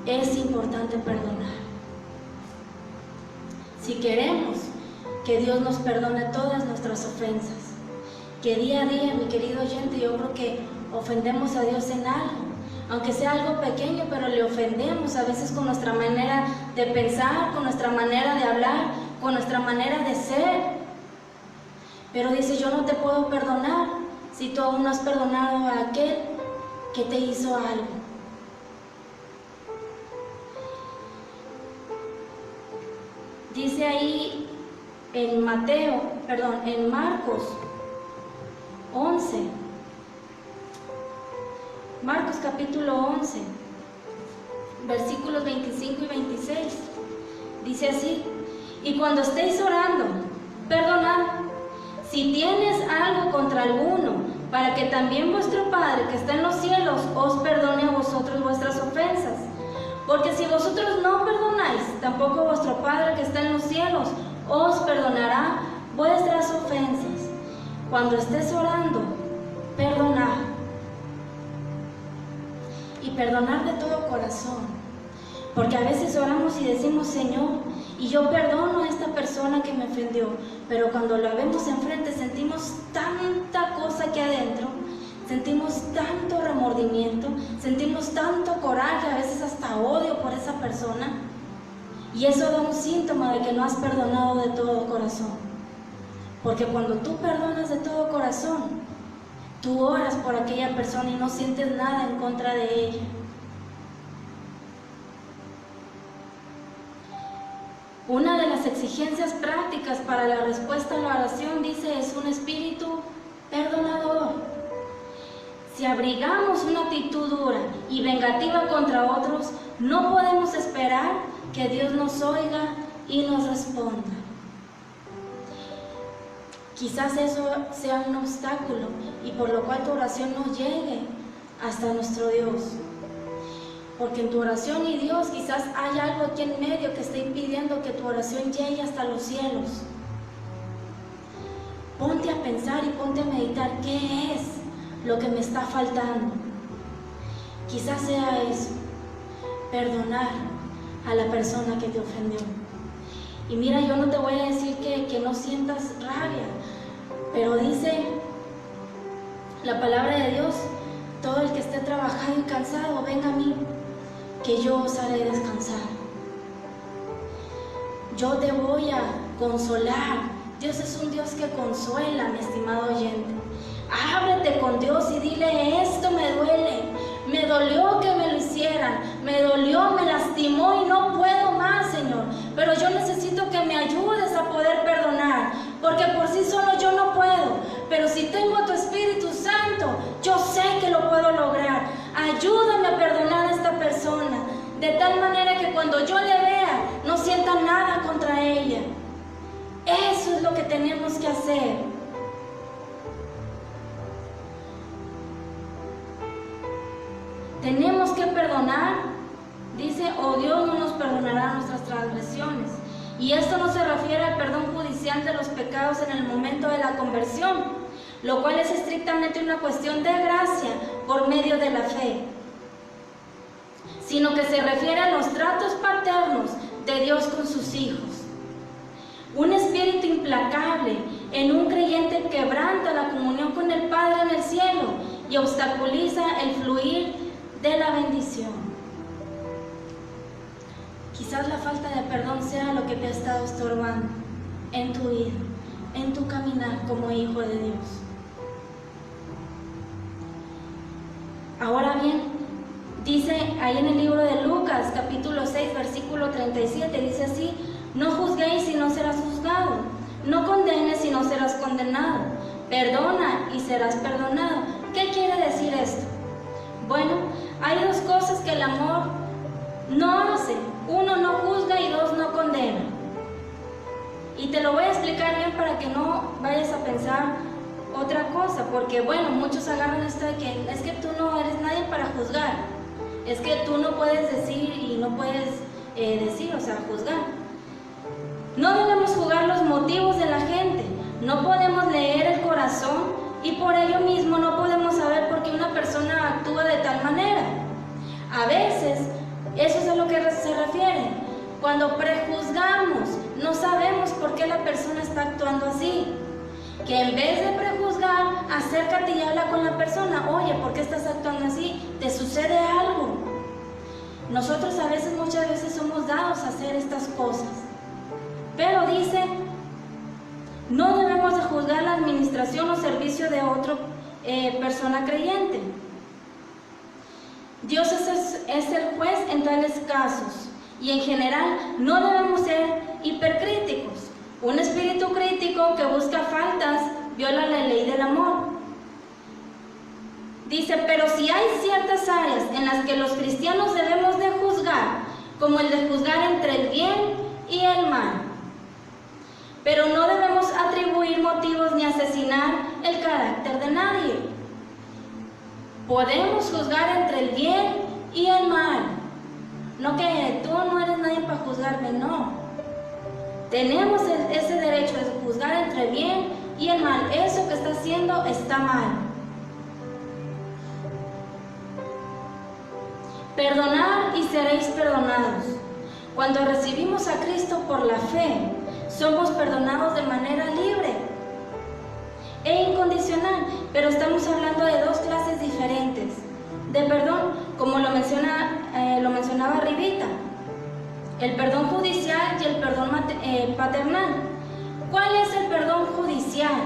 es importante perdonar. Si queremos que Dios nos perdone todas nuestras ofensas, que día a día, mi querido oyente, yo creo que ofendemos a Dios en algo, aunque sea algo pequeño, pero le ofendemos a veces con nuestra manera de pensar, con nuestra manera de hablar, con nuestra manera de ser. Pero dice, yo no te puedo perdonar si tú aún no has perdonado a aquel que te hizo algo. Dice ahí en Marcos 11, Marcos capítulo 11, versículos 25 y 26, dice así: y cuando estéis orando, perdonad si tienes algo contra alguno, para que también vuestro Padre que está en los cielos os perdone a vosotros vuestras ofensas. Porque si vosotros no perdonáis, tampoco vuestro Padre que está en los cielos os perdonará vuestras ofensas. Cuando estés orando, perdonad. Y perdonar de todo corazón. Porque a veces oramos y decimos, Señor, y yo perdono a esta persona que me ofendió, pero cuando la vemos enfrente sentimos tanta cosa aquí adentro, sentimos tanto remordimiento, sentimos tanto coraje, a veces hasta odio por esa persona, y eso da un síntoma de que no has perdonado de todo corazón. Porque cuando tú perdonas de todo corazón, tú oras por aquella persona y no sientes nada en contra de ella. Una de las exigencias prácticas para la respuesta a la oración, dice, es un espíritu perdonador. Si abrigamos una actitud dura y vengativa contra otros, no podemos esperar que Dios nos oiga y nos responda. Quizás eso sea un obstáculo y por lo cual tu oración no llegue hasta nuestro Dios. Porque en tu oración y Dios quizás hay algo aquí en medio que está impidiendo que tu oración llegue hasta los cielos. Ponte a pensar y ponte a meditar qué es lo que me está faltando. Quizás sea eso, perdonar a la persona que te ofendió. Y mira, yo no te voy a decir que no sientas rabia, pero dice la palabra de Dios, todo el que esté trabajado y cansado, venga a mí, que yo os haré descansar. Yo te voy a consolar, Dios es un Dios que consuela, mi estimado oyente. Ábrete con Dios y dile: esto me duele, me dolió que me lo hicieran, me dolió, me lastimó y no puedo más, Señor. Pero yo necesito que me ayudes a poder perdonar, porque por sí solo yo no puedo. Pero si tengo a tu Espíritu Santo, yo sé que lo puedo lograr. Ayúdame a perdonar a esta persona, de tal manera que cuando yo le vea, no sienta nada contra ella. Eso es lo que tenemos que hacer. Tenemos que perdonar, dice, o Dios no nos perdonará nuestras transgresiones. Y esto no se refiere al perdón judicial de los pecados en el momento de la conversión, lo cual es estrictamente una cuestión de gracia por medio de la fe, sino que se refiere a los tratos paternos de Dios con sus hijos. Un espíritu implacable en un creyente quebranta la comunión con el Padre en el cielo y obstaculiza el fluir de la bendición. Quizás la falta de perdón sea lo que te ha estado estorbando en tu vida, en tu caminar como hijo de Dios. Ahora bien, dice ahí en el libro de Lucas, capítulo 6, versículo 37, dice así: no juzguéis y no serás juzgado, no condenes y no serás condenado, perdona y serás perdonado. ¿Qué quiere decir esto? Bueno, hay dos cosas que el amor no hace. Uno, no juzga, y dos, no condena. Y te lo voy a explicar bien para que no vayas a pensar otra cosa, porque bueno, muchos agarran esto de que es que tú no eres nadie para juzgar, es que tú no puedes decir y no puedes decir, o sea, juzgar. No debemos juzgar los motivos de la gente, no podemos leer el corazón y por ello mismo no podemos saber por qué una persona actúa de tal manera. A veces, eso es a lo que se refiere. Cuando prejuzgamos, no sabemos por qué la persona está actuando así. Que en vez de prejuzgar, acércate y habla con la persona. Oye, ¿por qué estás actuando así? ¿Te sucede algo? Nosotros a veces, muchas veces somos dados a hacer estas cosas. Pero dice, no debemos de juzgar la administración o servicio de otra persona creyente. Dios es el juez en tales casos y en general no debemos ser hipercríticos. Un espíritu crítico que busca faltas viola la ley del amor. Dice, pero si hay ciertas áreas en las que los cristianos debemos de juzgar, como el de juzgar entre el bien y el mal. Pero no debemos atribuir motivos ni asesinar el carácter de nadie. Podemos juzgar entre el bien y el mal. No que tú no eres nadie para juzgarme, no. Tenemos ese derecho de juzgar entre el bien y el mal. Eso que está haciendo está mal. Perdonar y seréis perdonados. Cuando recibimos a Cristo por la fe, somos perdonados de manera libre e incondicional, pero estamos hablando de dos clases diferentes de perdón, como lo mencionaba Rivita, el perdón judicial y el perdón paternal. ¿Cuál es el perdón judicial?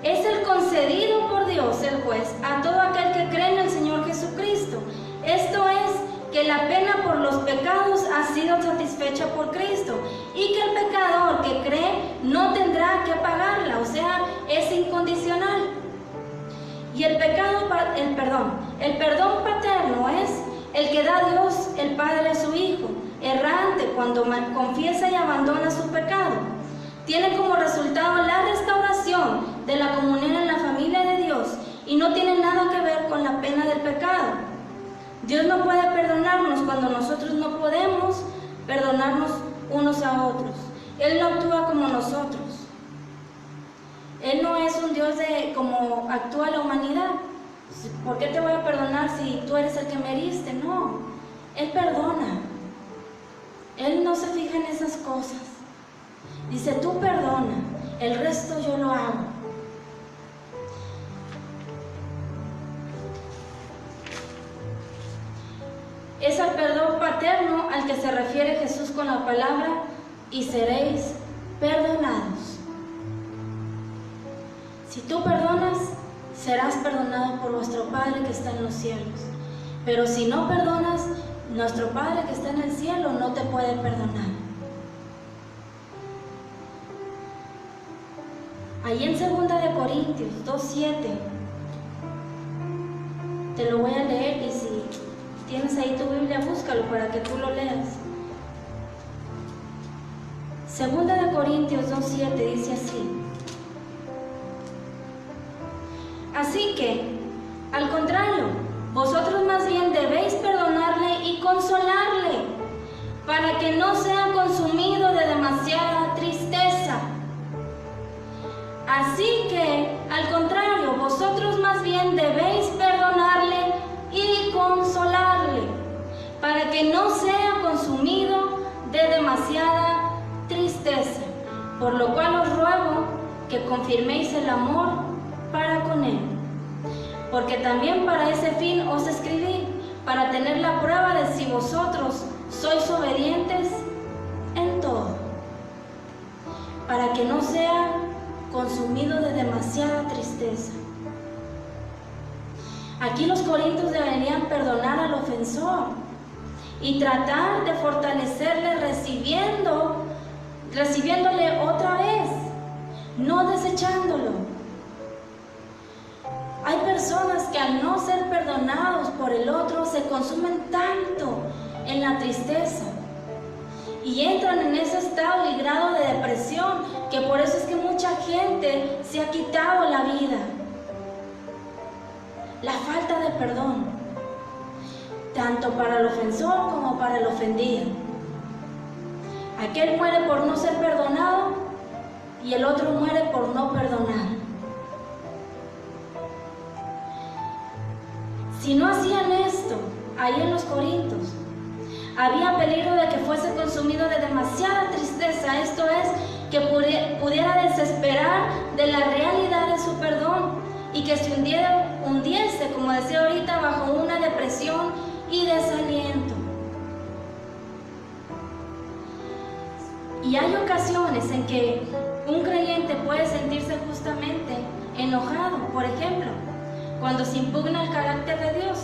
Es el concedido por Dios, el juez, a todo aquel que cree en el Señor Jesucristo. Esto es, que la pena por los pecados ha sido satisfecha por Cristo y que el pecador que cree no tendrá que pagarla, o sea, es incondicional. Y el perdón paterno es el que da Dios el Padre a su Hijo, errante, cuando confiesa y abandona su pecado. Tiene como resultado la restauración de la comunión en la familia de Dios y no tiene nada que ver con la pena del pecado. Dios no puede perdonarnos cuando nosotros no podemos perdonarnos unos a otros. Él no actúa como nosotros. Él no es un Dios de como actúa la humanidad. ¿Por qué te voy a perdonar si tú eres el que me heriste? No, Él perdona. Él no se fija en esas cosas. Dice, tú perdona, el resto yo lo hago. Es al perdón paterno al que se refiere Jesús con la palabra y seréis perdonados. Si tú perdonas, serás perdonado por vuestro Padre que está en los cielos. Pero si no perdonas, nuestro Padre que está en el cielo no te puede perdonar. Ahí en 2 Corintios 2:7, te lo voy a leer, y si tienes ahí tu Biblia, búscalo para que tú lo leas. 2 Corintios 2:7 dice así: así que, al contrario, vosotros más bien debéis perdonarle y consolarle, para que no sea consumido de demasiada tristeza. Así que, al contrario, vosotros más bien debéis perdonarle y consolarle, para que no sea consumido de demasiada tristeza. Por lo cual os ruego que confirméis el amor para con él. Porque también para ese fin os escribí, para tener la prueba de si vosotros sois obedientes en todo, para que no sea consumido de demasiada tristeza. Aquí los corintios deberían perdonar al ofensor y tratar de fortalecerle recibiéndole otra vez, no desechándolo. Hay personas que al no ser perdonados por el otro se consumen tanto en la tristeza y entran en ese estado y grado de depresión, que por eso es que mucha gente se ha quitado la vida. La falta de perdón, tanto para el ofensor como para el ofendido. Aquel muere por no ser perdonado y el otro muere por no perdonar. Si no hacían esto ahí en los Corintios, había peligro de que fuese consumido de demasiada tristeza, esto es, que pudiera desesperar de la realidad de su perdón y que se hundiese, como decía ahorita, bajo una depresión y desaliento. Y hay ocasiones en que un creyente puede sentirse justamente enojado, por ejemplo, cuando se impugna el carácter de Dios.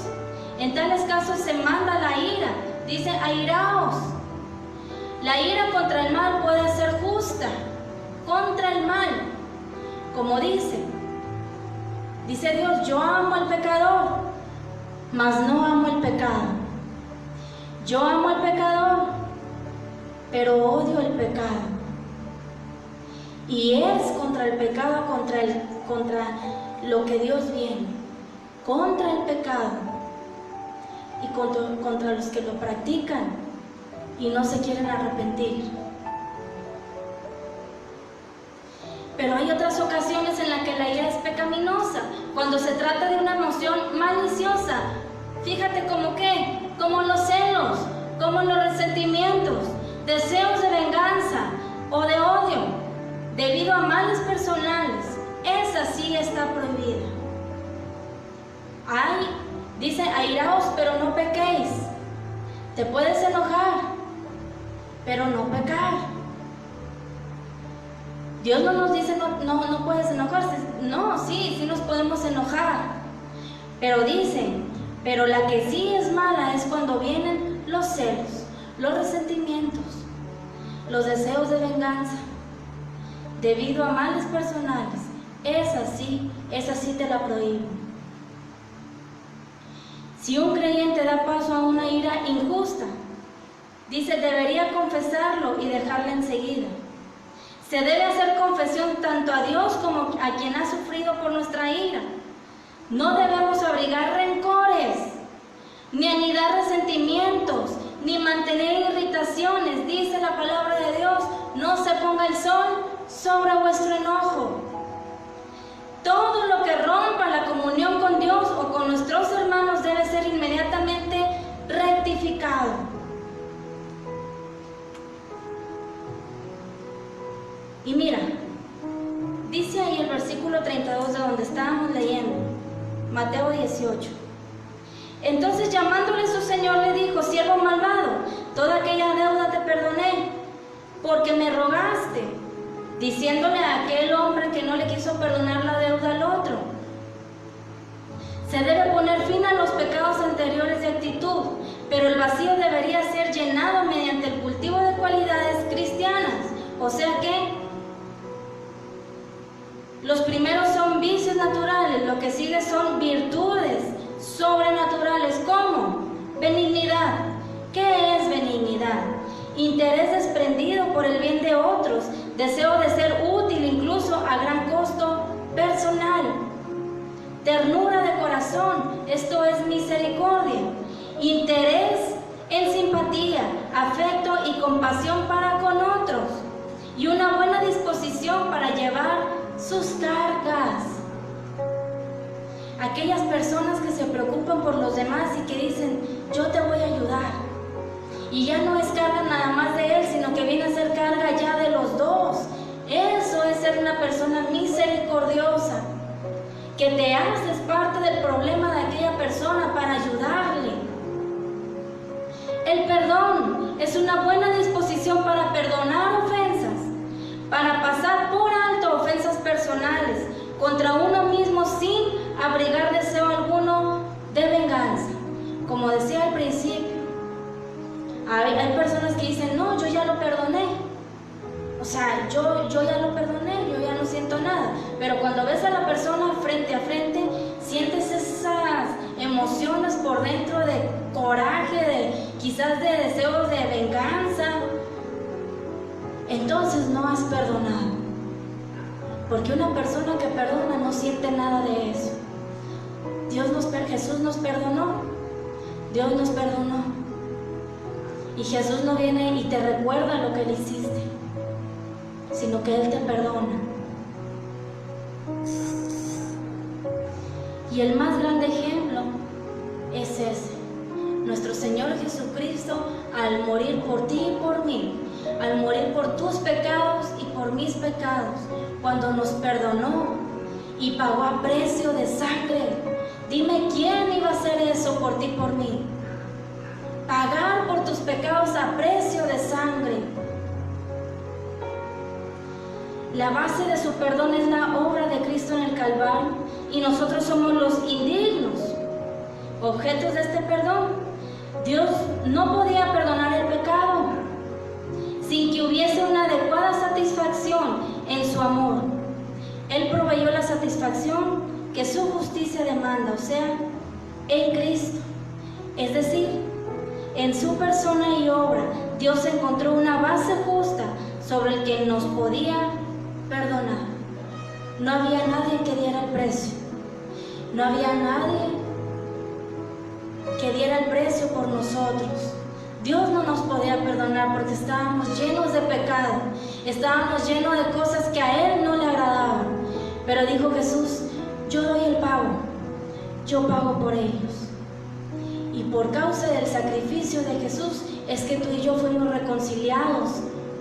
En tales casos se manda la ira. Dice, airaos. La ira contra el mal puede ser justa, contra el mal. Como dice Dios, yo amo al pecador, mas no amo el pecado. Yo amo al pecador, pero odio el pecado. Y es contra el pecado, contra lo que Dios viene, contra el pecado y contra los que lo practican y no se quieren arrepentir. Pero hay otras ocasiones en las que la ira es pecaminosa, cuando se trata de una emoción maliciosa. Fíjate como los celos, como los resentimientos, deseos de venganza o de odio, debido a males personales. Esa sí está prohibida. Dice, airaos, pero no pequéis. Te puedes enojar, pero no pecar. Dios no nos dice, no puedes enojarse. No, sí nos podemos enojar. Pero dice, pero la que sí es mala es cuando vienen los celos, los resentimientos, los deseos de venganza, debido a males personales. Esa sí te la prohíbo. Si un creyente da paso a una ira injusta, dice, debería confesarlo y dejarla enseguida. Se debe hacer confesión tanto a Dios como a quien ha sufrido por nuestra ira. No debemos abrigar rencores, ni anidar resentimientos, ni mantener irritaciones. Dice la palabra de Dios, no se ponga el sol sobre vuestro enojo. Todo lo que rompa la comunión con Dios o con nuestros hermanos debe ser inmediatamente rectificado. Y mira, dice ahí el versículo 32 de donde estábamos leyendo, Mateo 18. Entonces, llamándole su señor, le dijo, siervo malvado, toda aquella deuda te perdoné, porque me rogaste. diciéndole a aquel hombre que no le quiso perdonar la deuda al otro. Se debe poner fin a los pecados anteriores de actitud, pero el vacío debería ser llenado mediante el cultivo de cualidades cristianas. O sea que los primeros son vicios naturales, lo que sigue son virtudes sobrenaturales, como benignidad. ¿Qué es benignidad? Interés desprendido por el bien de otros, deseo de ser útil incluso a gran costo personal. Ternura de corazón, esto es misericordia. Interés en simpatía, afecto y compasión para con otros. Y una buena disposición para llevar sus cargas. Aquellas personas que se preocupan por los demás y que dicen, yo te voy a ayudar. Y ya no es carga nada más de él, sino que viene a ser carga ya de los dos. Eso es ser una persona misericordiosa, que te haces parte del problema de aquella persona para ayudarle. El perdón es una buena disposición para perdonar ofensas, para pasar por alto ofensas personales contra uno mismo sin abrigar deseo alguno de venganza. Como decía al principio, hay personas que dicen, no, yo ya lo perdoné. O sea, yo ya lo perdoné, yo ya no siento nada. Pero cuando ves a la persona frente a frente, sientes esas emociones por dentro de coraje, quizás de deseos de venganza. Entonces no has perdonado. Porque una persona que perdona no siente nada de eso. Jesús nos perdonó. Dios nos perdonó. Y Jesús no viene y te recuerda lo que le hiciste, sino que Él te perdona. Y el más grande ejemplo es ese. Nuestro Señor Jesucristo, al morir por ti y por mí, al morir por tus pecados y por mis pecados, cuando nos perdonó y pagó a precio de sangre. Dime quién iba a hacer eso por ti y por mí. Pagar por tus pecados a precio de sangre. La base de su perdón es la obra de Cristo en el Calvario, y nosotros somos los indignos, objetos de este perdón. Dios no podía perdonar el pecado sin que hubiese una adecuada satisfacción en su amor. Él proveyó la satisfacción que su justicia demanda, o sea, en Cristo. Es decir, en su persona y obra, Dios encontró una base justa sobre el que nos podía perdonar. No había nadie que diera el precio. No había nadie que diera el precio por nosotros. Dios no nos podía perdonar porque estábamos llenos de pecado. Estábamos llenos de cosas que a Él no le agradaban. Pero dijo Jesús, yo doy el pago. Yo pago por ellos. Y por causa del sacrificio de Jesús es que tú y yo fuimos reconciliados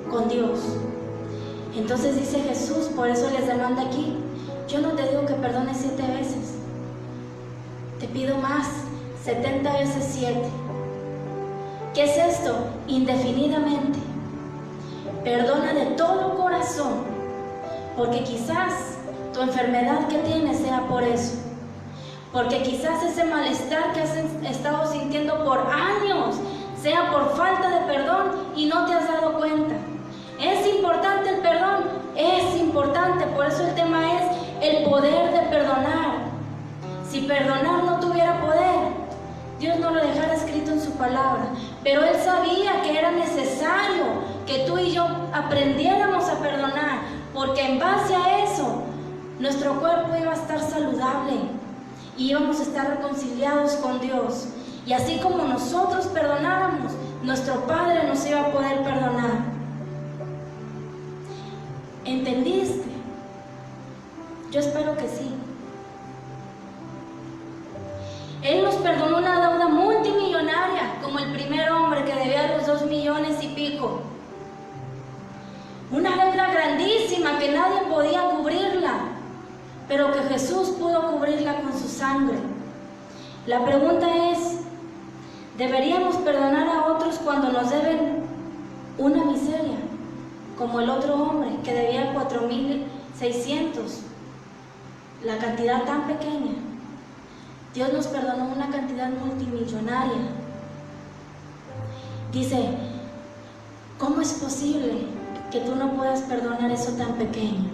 con Dios. Entonces dice Jesús, por eso les demanda aquí, yo no te digo que perdones 7 veces, te pido más, 70 veces 7. ¿Qué es esto? Indefinidamente. Perdona de todo corazón, porque quizás tu enfermedad que tienes sea por eso. Porque quizás ese malestar que has estado sintiendo por años sea por falta de perdón y no te has dado cuenta. ¿Es importante el perdón? Es importante, por eso el tema es el poder de perdonar. Si perdonar no tuviera poder, Dios no lo dejara escrito en su palabra. Pero Él sabía que era necesario que tú y yo aprendiéramos a perdonar, porque en base a eso, nuestro cuerpo iba a estar saludable. Y íbamos a estar reconciliados con Dios. Y así como nosotros perdonáramos, nuestro Padre nos iba a poder perdonar. ¿Entendiste? Yo espero que sí. Él nos perdonó una deuda multimillonaria, como el primer hombre que debía los 2 millones y pico. Una deuda grandísima que nadie podía cubrirla, pero que Jesús pudo cubrirla con su sangre. La pregunta es, ¿deberíamos perdonar a otros cuando nos deben una miseria? como el otro hombre que debía 4,600, la cantidad tan pequeña. Dios nos perdonó una cantidad multimillonaria. Dice, ¿cómo es posible que tú no puedas perdonar eso tan pequeño?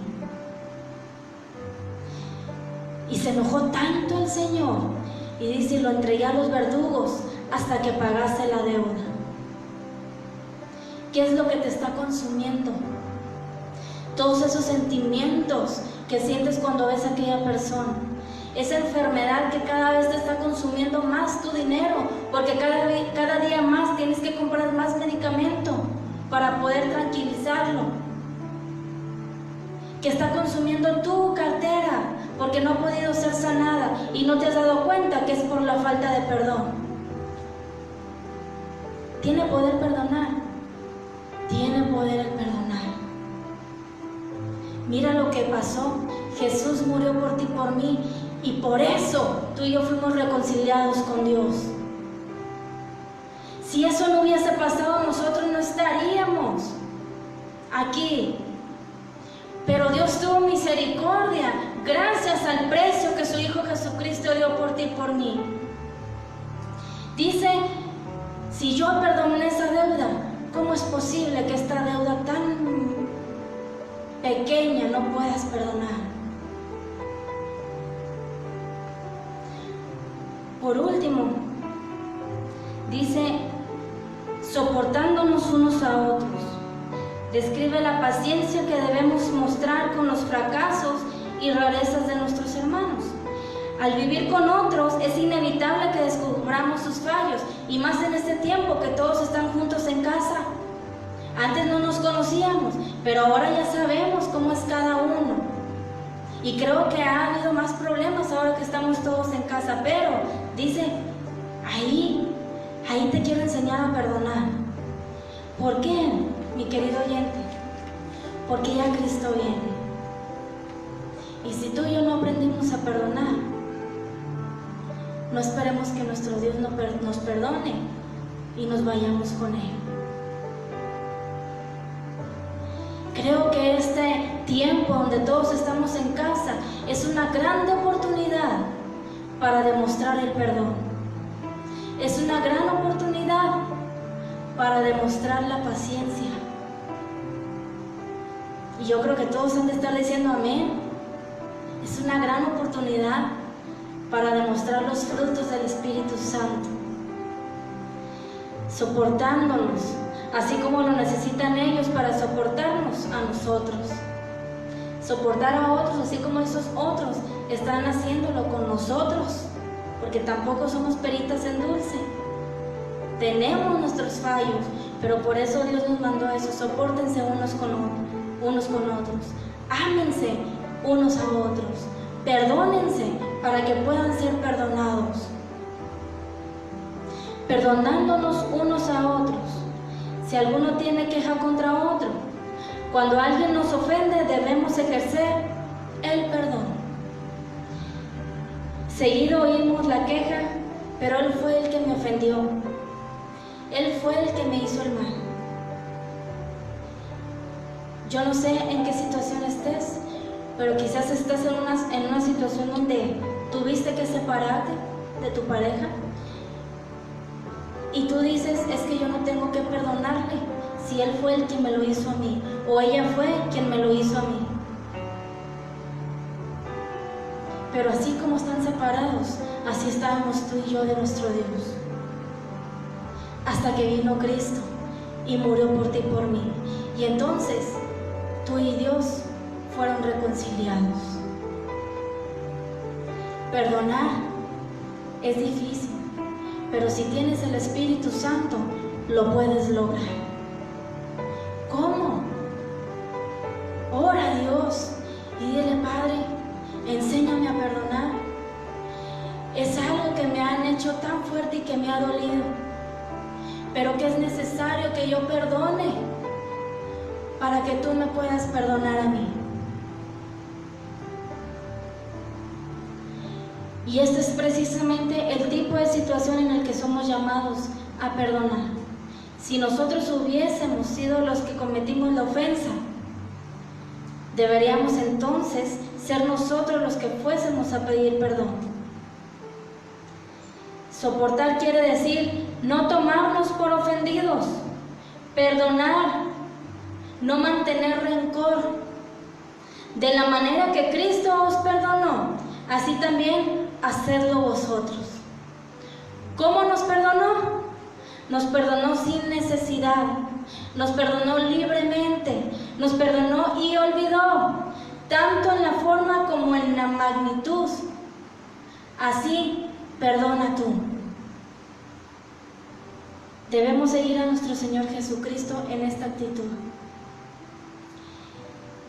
Y se enojó tanto el Señor y dice, lo entregué a los verdugos hasta que pagase la deuda. ¿Qué es lo que te está consumiendo? Todos esos sentimientos que sientes cuando ves a aquella persona. Esa enfermedad que cada vez te está consumiendo más tu dinero, porque cada día más tienes que comprar más medicamento para poder tranquilizarlo. Que está consumiendo tu cartera, porque no ha podido ser sanada y no te has dado cuenta que es por la falta de perdón. ¿Tiene poder perdonar? Tiene poder el perdonar. Mira lo que pasó. Jesús murió por ti y por mí, y por eso tú y yo fuimos reconciliados con Dios. Si eso no hubiese pasado, nosotros no estaríamos aquí. Pero Dios tuvo misericordia gracias al precio que su Hijo Jesucristo dio por ti y por mí. Dice, si yo perdoné esa deuda, ¿cómo es posible que esta deuda tan pequeña no puedas perdonar? Por último, dice, soportándonos unos a otros. Describe la paciencia que debemos mostrar con los fracasos y rarezas de nuestros hermanos. Al vivir con otros es inevitable que descubramos sus fallos, y más en este tiempo que todos están juntos en casa. Antes no nos conocíamos, pero ahora ya sabemos cómo es cada uno. Y creo que ha habido más problemas ahora que estamos todos en casa, pero dice, ahí te quiero enseñar a perdonar. ¿Por qué, mi querido oyente? Porque ya Cristo viene. Y si tú y yo no aprendimos a perdonar, no esperemos que nuestro Dios nos perdone y nos vayamos con Él. Creo que este tiempo donde todos estamos en casa es una gran oportunidad para demostrar el perdón. Es una gran oportunidad para demostrar la paciencia. Y yo creo que todos han de estar diciendo amén. Es una gran oportunidad para demostrar los frutos del Espíritu Santo. Soportándonos, así como lo necesitan ellos para soportarnos a nosotros. Soportar a otros, así como esos otros están haciéndolo con nosotros, porque tampoco somos peritas en dulce. Tenemos nuestros fallos, pero por eso Dios nos mandó eso. Sopórtense unos con otros. Ámense unos a otros. Perdónense para que puedan ser perdonados. Perdonándonos unos a otros. Si alguno tiene queja contra otro, cuando alguien nos ofende, debemos ejercer el perdón. Seguido oímos la queja, pero él fue el que me ofendió. Él fue el que me hizo el mal. Yo no sé en qué situación estés, pero quizás estás en una situación donde tuviste que separarte de tu pareja y tú dices, es que yo no tengo que perdonarle si él fue el que me lo hizo a mí, o ella fue quien me lo hizo a mí. Pero así como están separados, así estábamos tú y yo de nuestro Dios. Hasta que vino Cristo y murió por ti y por mí. Y entonces tú y Dios fueron reconciliados. Perdonar es difícil, pero si tienes el Espíritu Santo, lo puedes lograr. ¿Cómo? Ora a Dios y dile, Padre, enséñame a perdonar. Es algo que me han hecho tan fuerte y que me ha dolido, pero que es necesario que yo perdone para que tú me puedas perdonar a mí. Y este es precisamente el tipo de situación en el que somos llamados a perdonar. si nosotros hubiésemos sido los que cometimos la ofensa, deberíamos entonces ser nosotros los que fuésemos a pedir perdón. Soportar quiere decir no tomarnos por ofendidos, perdonar, no mantener rencor. De la manera que Cristo os perdonó, así también hacedlo vosotros. ¿Cómo nos perdonó? Nos perdonó sin necesidad, nos perdonó libremente, nos perdonó y olvidó, tanto en la forma como en la magnitud. Así, perdona tú. Debemos seguir a nuestro Señor Jesucristo en esta actitud.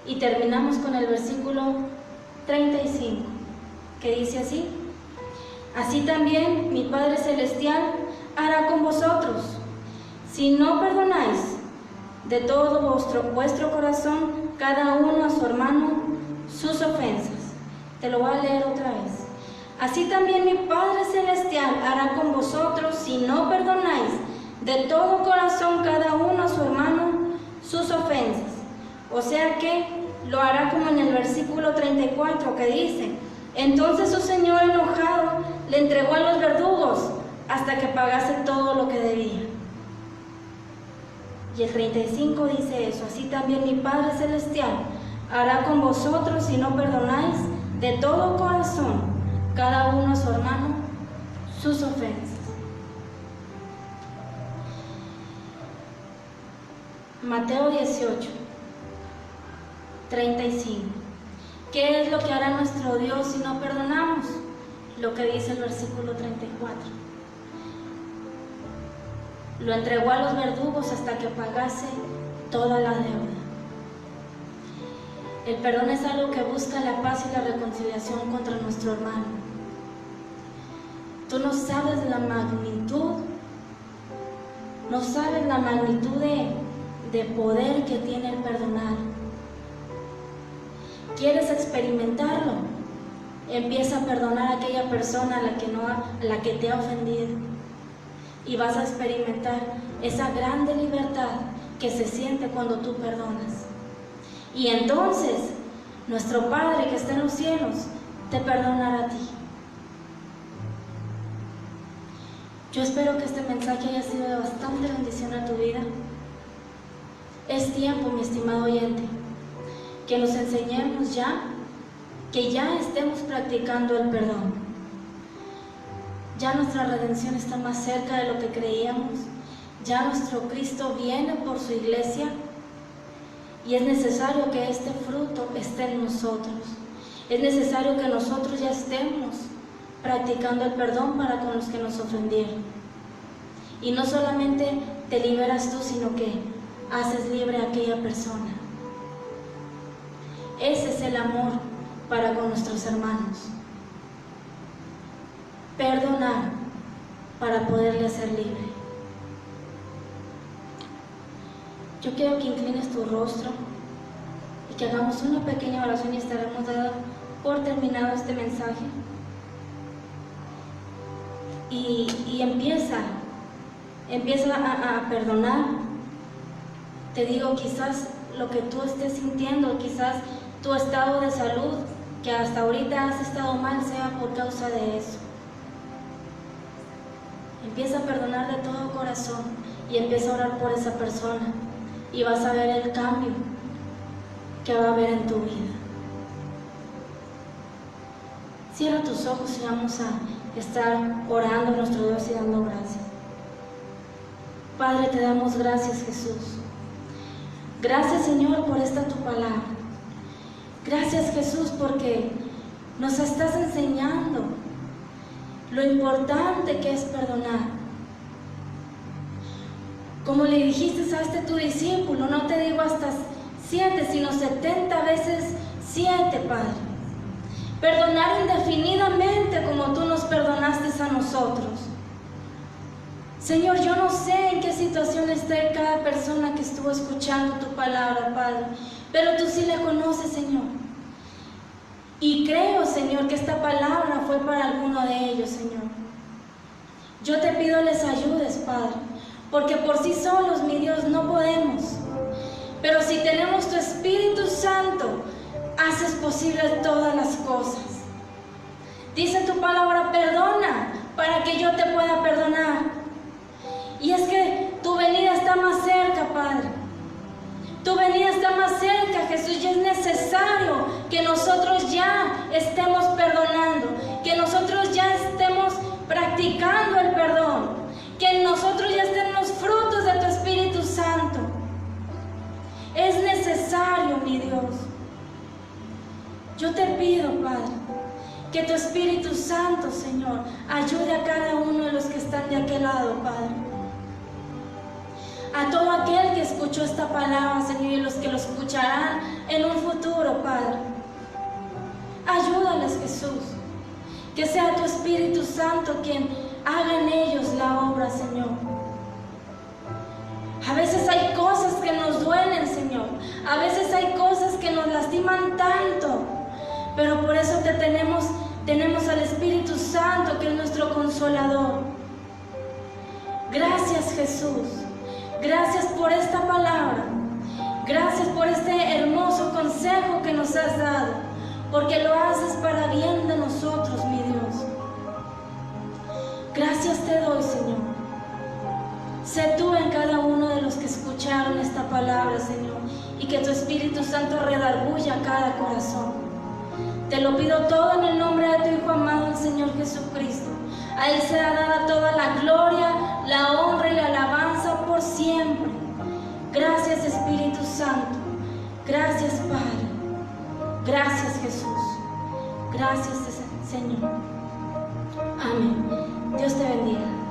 Y terminamos con el versículo 35, que dice así: así también mi Padre Celestial hará con vosotros, si no perdonáis de todo vuestro corazón cada uno a su hermano sus ofensas. Te lo voy a leer otra vez. Así también mi Padre Celestial hará con vosotros, si no perdonáis de todo corazón cada uno a su hermano sus ofensas. O sea que lo hará como en el versículo 34, que dice: entonces su señor enojado le entregó a los verdugos hasta que pagase todo lo que debía. Y el 35 dice eso: así también mi Padre Celestial hará con vosotros, si no perdonáis de todo corazón cada uno a su hermano sus ofensas. Mateo 18, 35. ¿Qué es lo que hará nuestro Dios si no perdonamos? Lo que dice el versículo 34. Lo entregó a los verdugos hasta que pagase toda la deuda. El perdón es algo que busca la paz y la reconciliación contra nuestro hermano. Tú no sabes la magnitud, de poder que tiene el perdonar. ¿Quieres experimentarlo? Empieza a perdonar a aquella persona a la que te ha ofendido, y vas a experimentar esa grande libertad que se siente cuando tú perdonas. Y entonces nuestro Padre que está en los cielos te perdonará a ti. Yo espero que este mensaje haya sido de bastante bendición a tu vida. Es tiempo, mi estimado oyente, que nos enseñemos que ya estemos practicando el perdón. Ya nuestra redención está más cerca de lo que creíamos. Ya nuestro Cristo viene por su iglesia, y es necesario que este fruto esté en nosotros. Es necesario que nosotros ya estemos practicando el perdón para con los que nos ofendieron. Y no solamente te liberas tú, sino que haces libre a aquella persona. Ese es el amor para con nuestros hermanos. Perdonar para poderle hacer libre. Yo quiero que inclines tu rostro y que hagamos una pequeña oración, y estaremos dando por terminado este mensaje. Y empieza a perdonar. Te digo, quizás lo que tú estés sintiendo, quizás tu estado de salud, que hasta ahorita has estado mal, sea por causa de eso. Empieza a perdonar de todo corazón y empieza a orar por esa persona, y vas a ver el cambio que va a haber en tu vida. Cierra tus ojos y vamos a estar orando a nuestro Dios y dando gracias. Padre, te damos gracias, Jesús. Gracias, Señor, por esta tu palabra. Gracias, Jesús, porque nos estás enseñando lo importante que es perdonar. Como le dijiste a este tu discípulo, no te digo hasta 7, sino 70 veces 7, Padre. Perdonar indefinidamente como tú nos perdonaste a nosotros. Señor, yo no sé en qué situación esté cada persona que estuvo escuchando tu palabra, Padre, pero tú sí la conoces, Señor. Y creo, Señor, que esta palabra fue para alguno de ellos, Señor. Yo te pido les ayudes, Padre, porque por sí solos, mi Dios, no podemos. Pero si tenemos tu Espíritu Santo, haces posible todas las cosas. Dice tu palabra, perdona para que yo te pueda perdonar. Y es que tu venida está más cerca, Padre. Tu venida está más cerca, Jesús, y es necesario que nosotros ya estemos perdonando, que nosotros ya estemos practicando el perdón, que nosotros ya estén los frutos de tu Espíritu Santo. Es necesario, mi Dios. Yo te pido, Padre, que tu Espíritu Santo, Señor, ayude a cada uno de los que están de aquel lado, Padre. A todo aquel que escuchó esta palabra, Señor, y los que lo escucharán en un futuro, Padre. Ayúdales, Jesús. Que sea tu Espíritu Santo quien haga en ellos la obra, Señor. A veces hay cosas que nos duelen, Señor. A veces hay cosas que nos lastiman tanto. Pero por eso tenemos al Espíritu Santo, que es nuestro consolador. Gracias, Jesús. Gracias por esta palabra. Gracias por este hermoso consejo que nos has dado, porque lo haces para bien de nosotros, mi Dios. Gracias te doy, Señor. Sé tú en cada uno de los que escucharon esta palabra, Señor, y que tu Espíritu Santo redarguya cada corazón. Te lo pido todo en el nombre de tu Hijo amado, el Señor Jesucristo. A Él será dada toda la gloria, la honra y la alabanza por siempre. Gracias, Espíritu Santo. Gracias, Padre. Gracias, Jesús. Gracias, Señor. Amén. Dios te bendiga.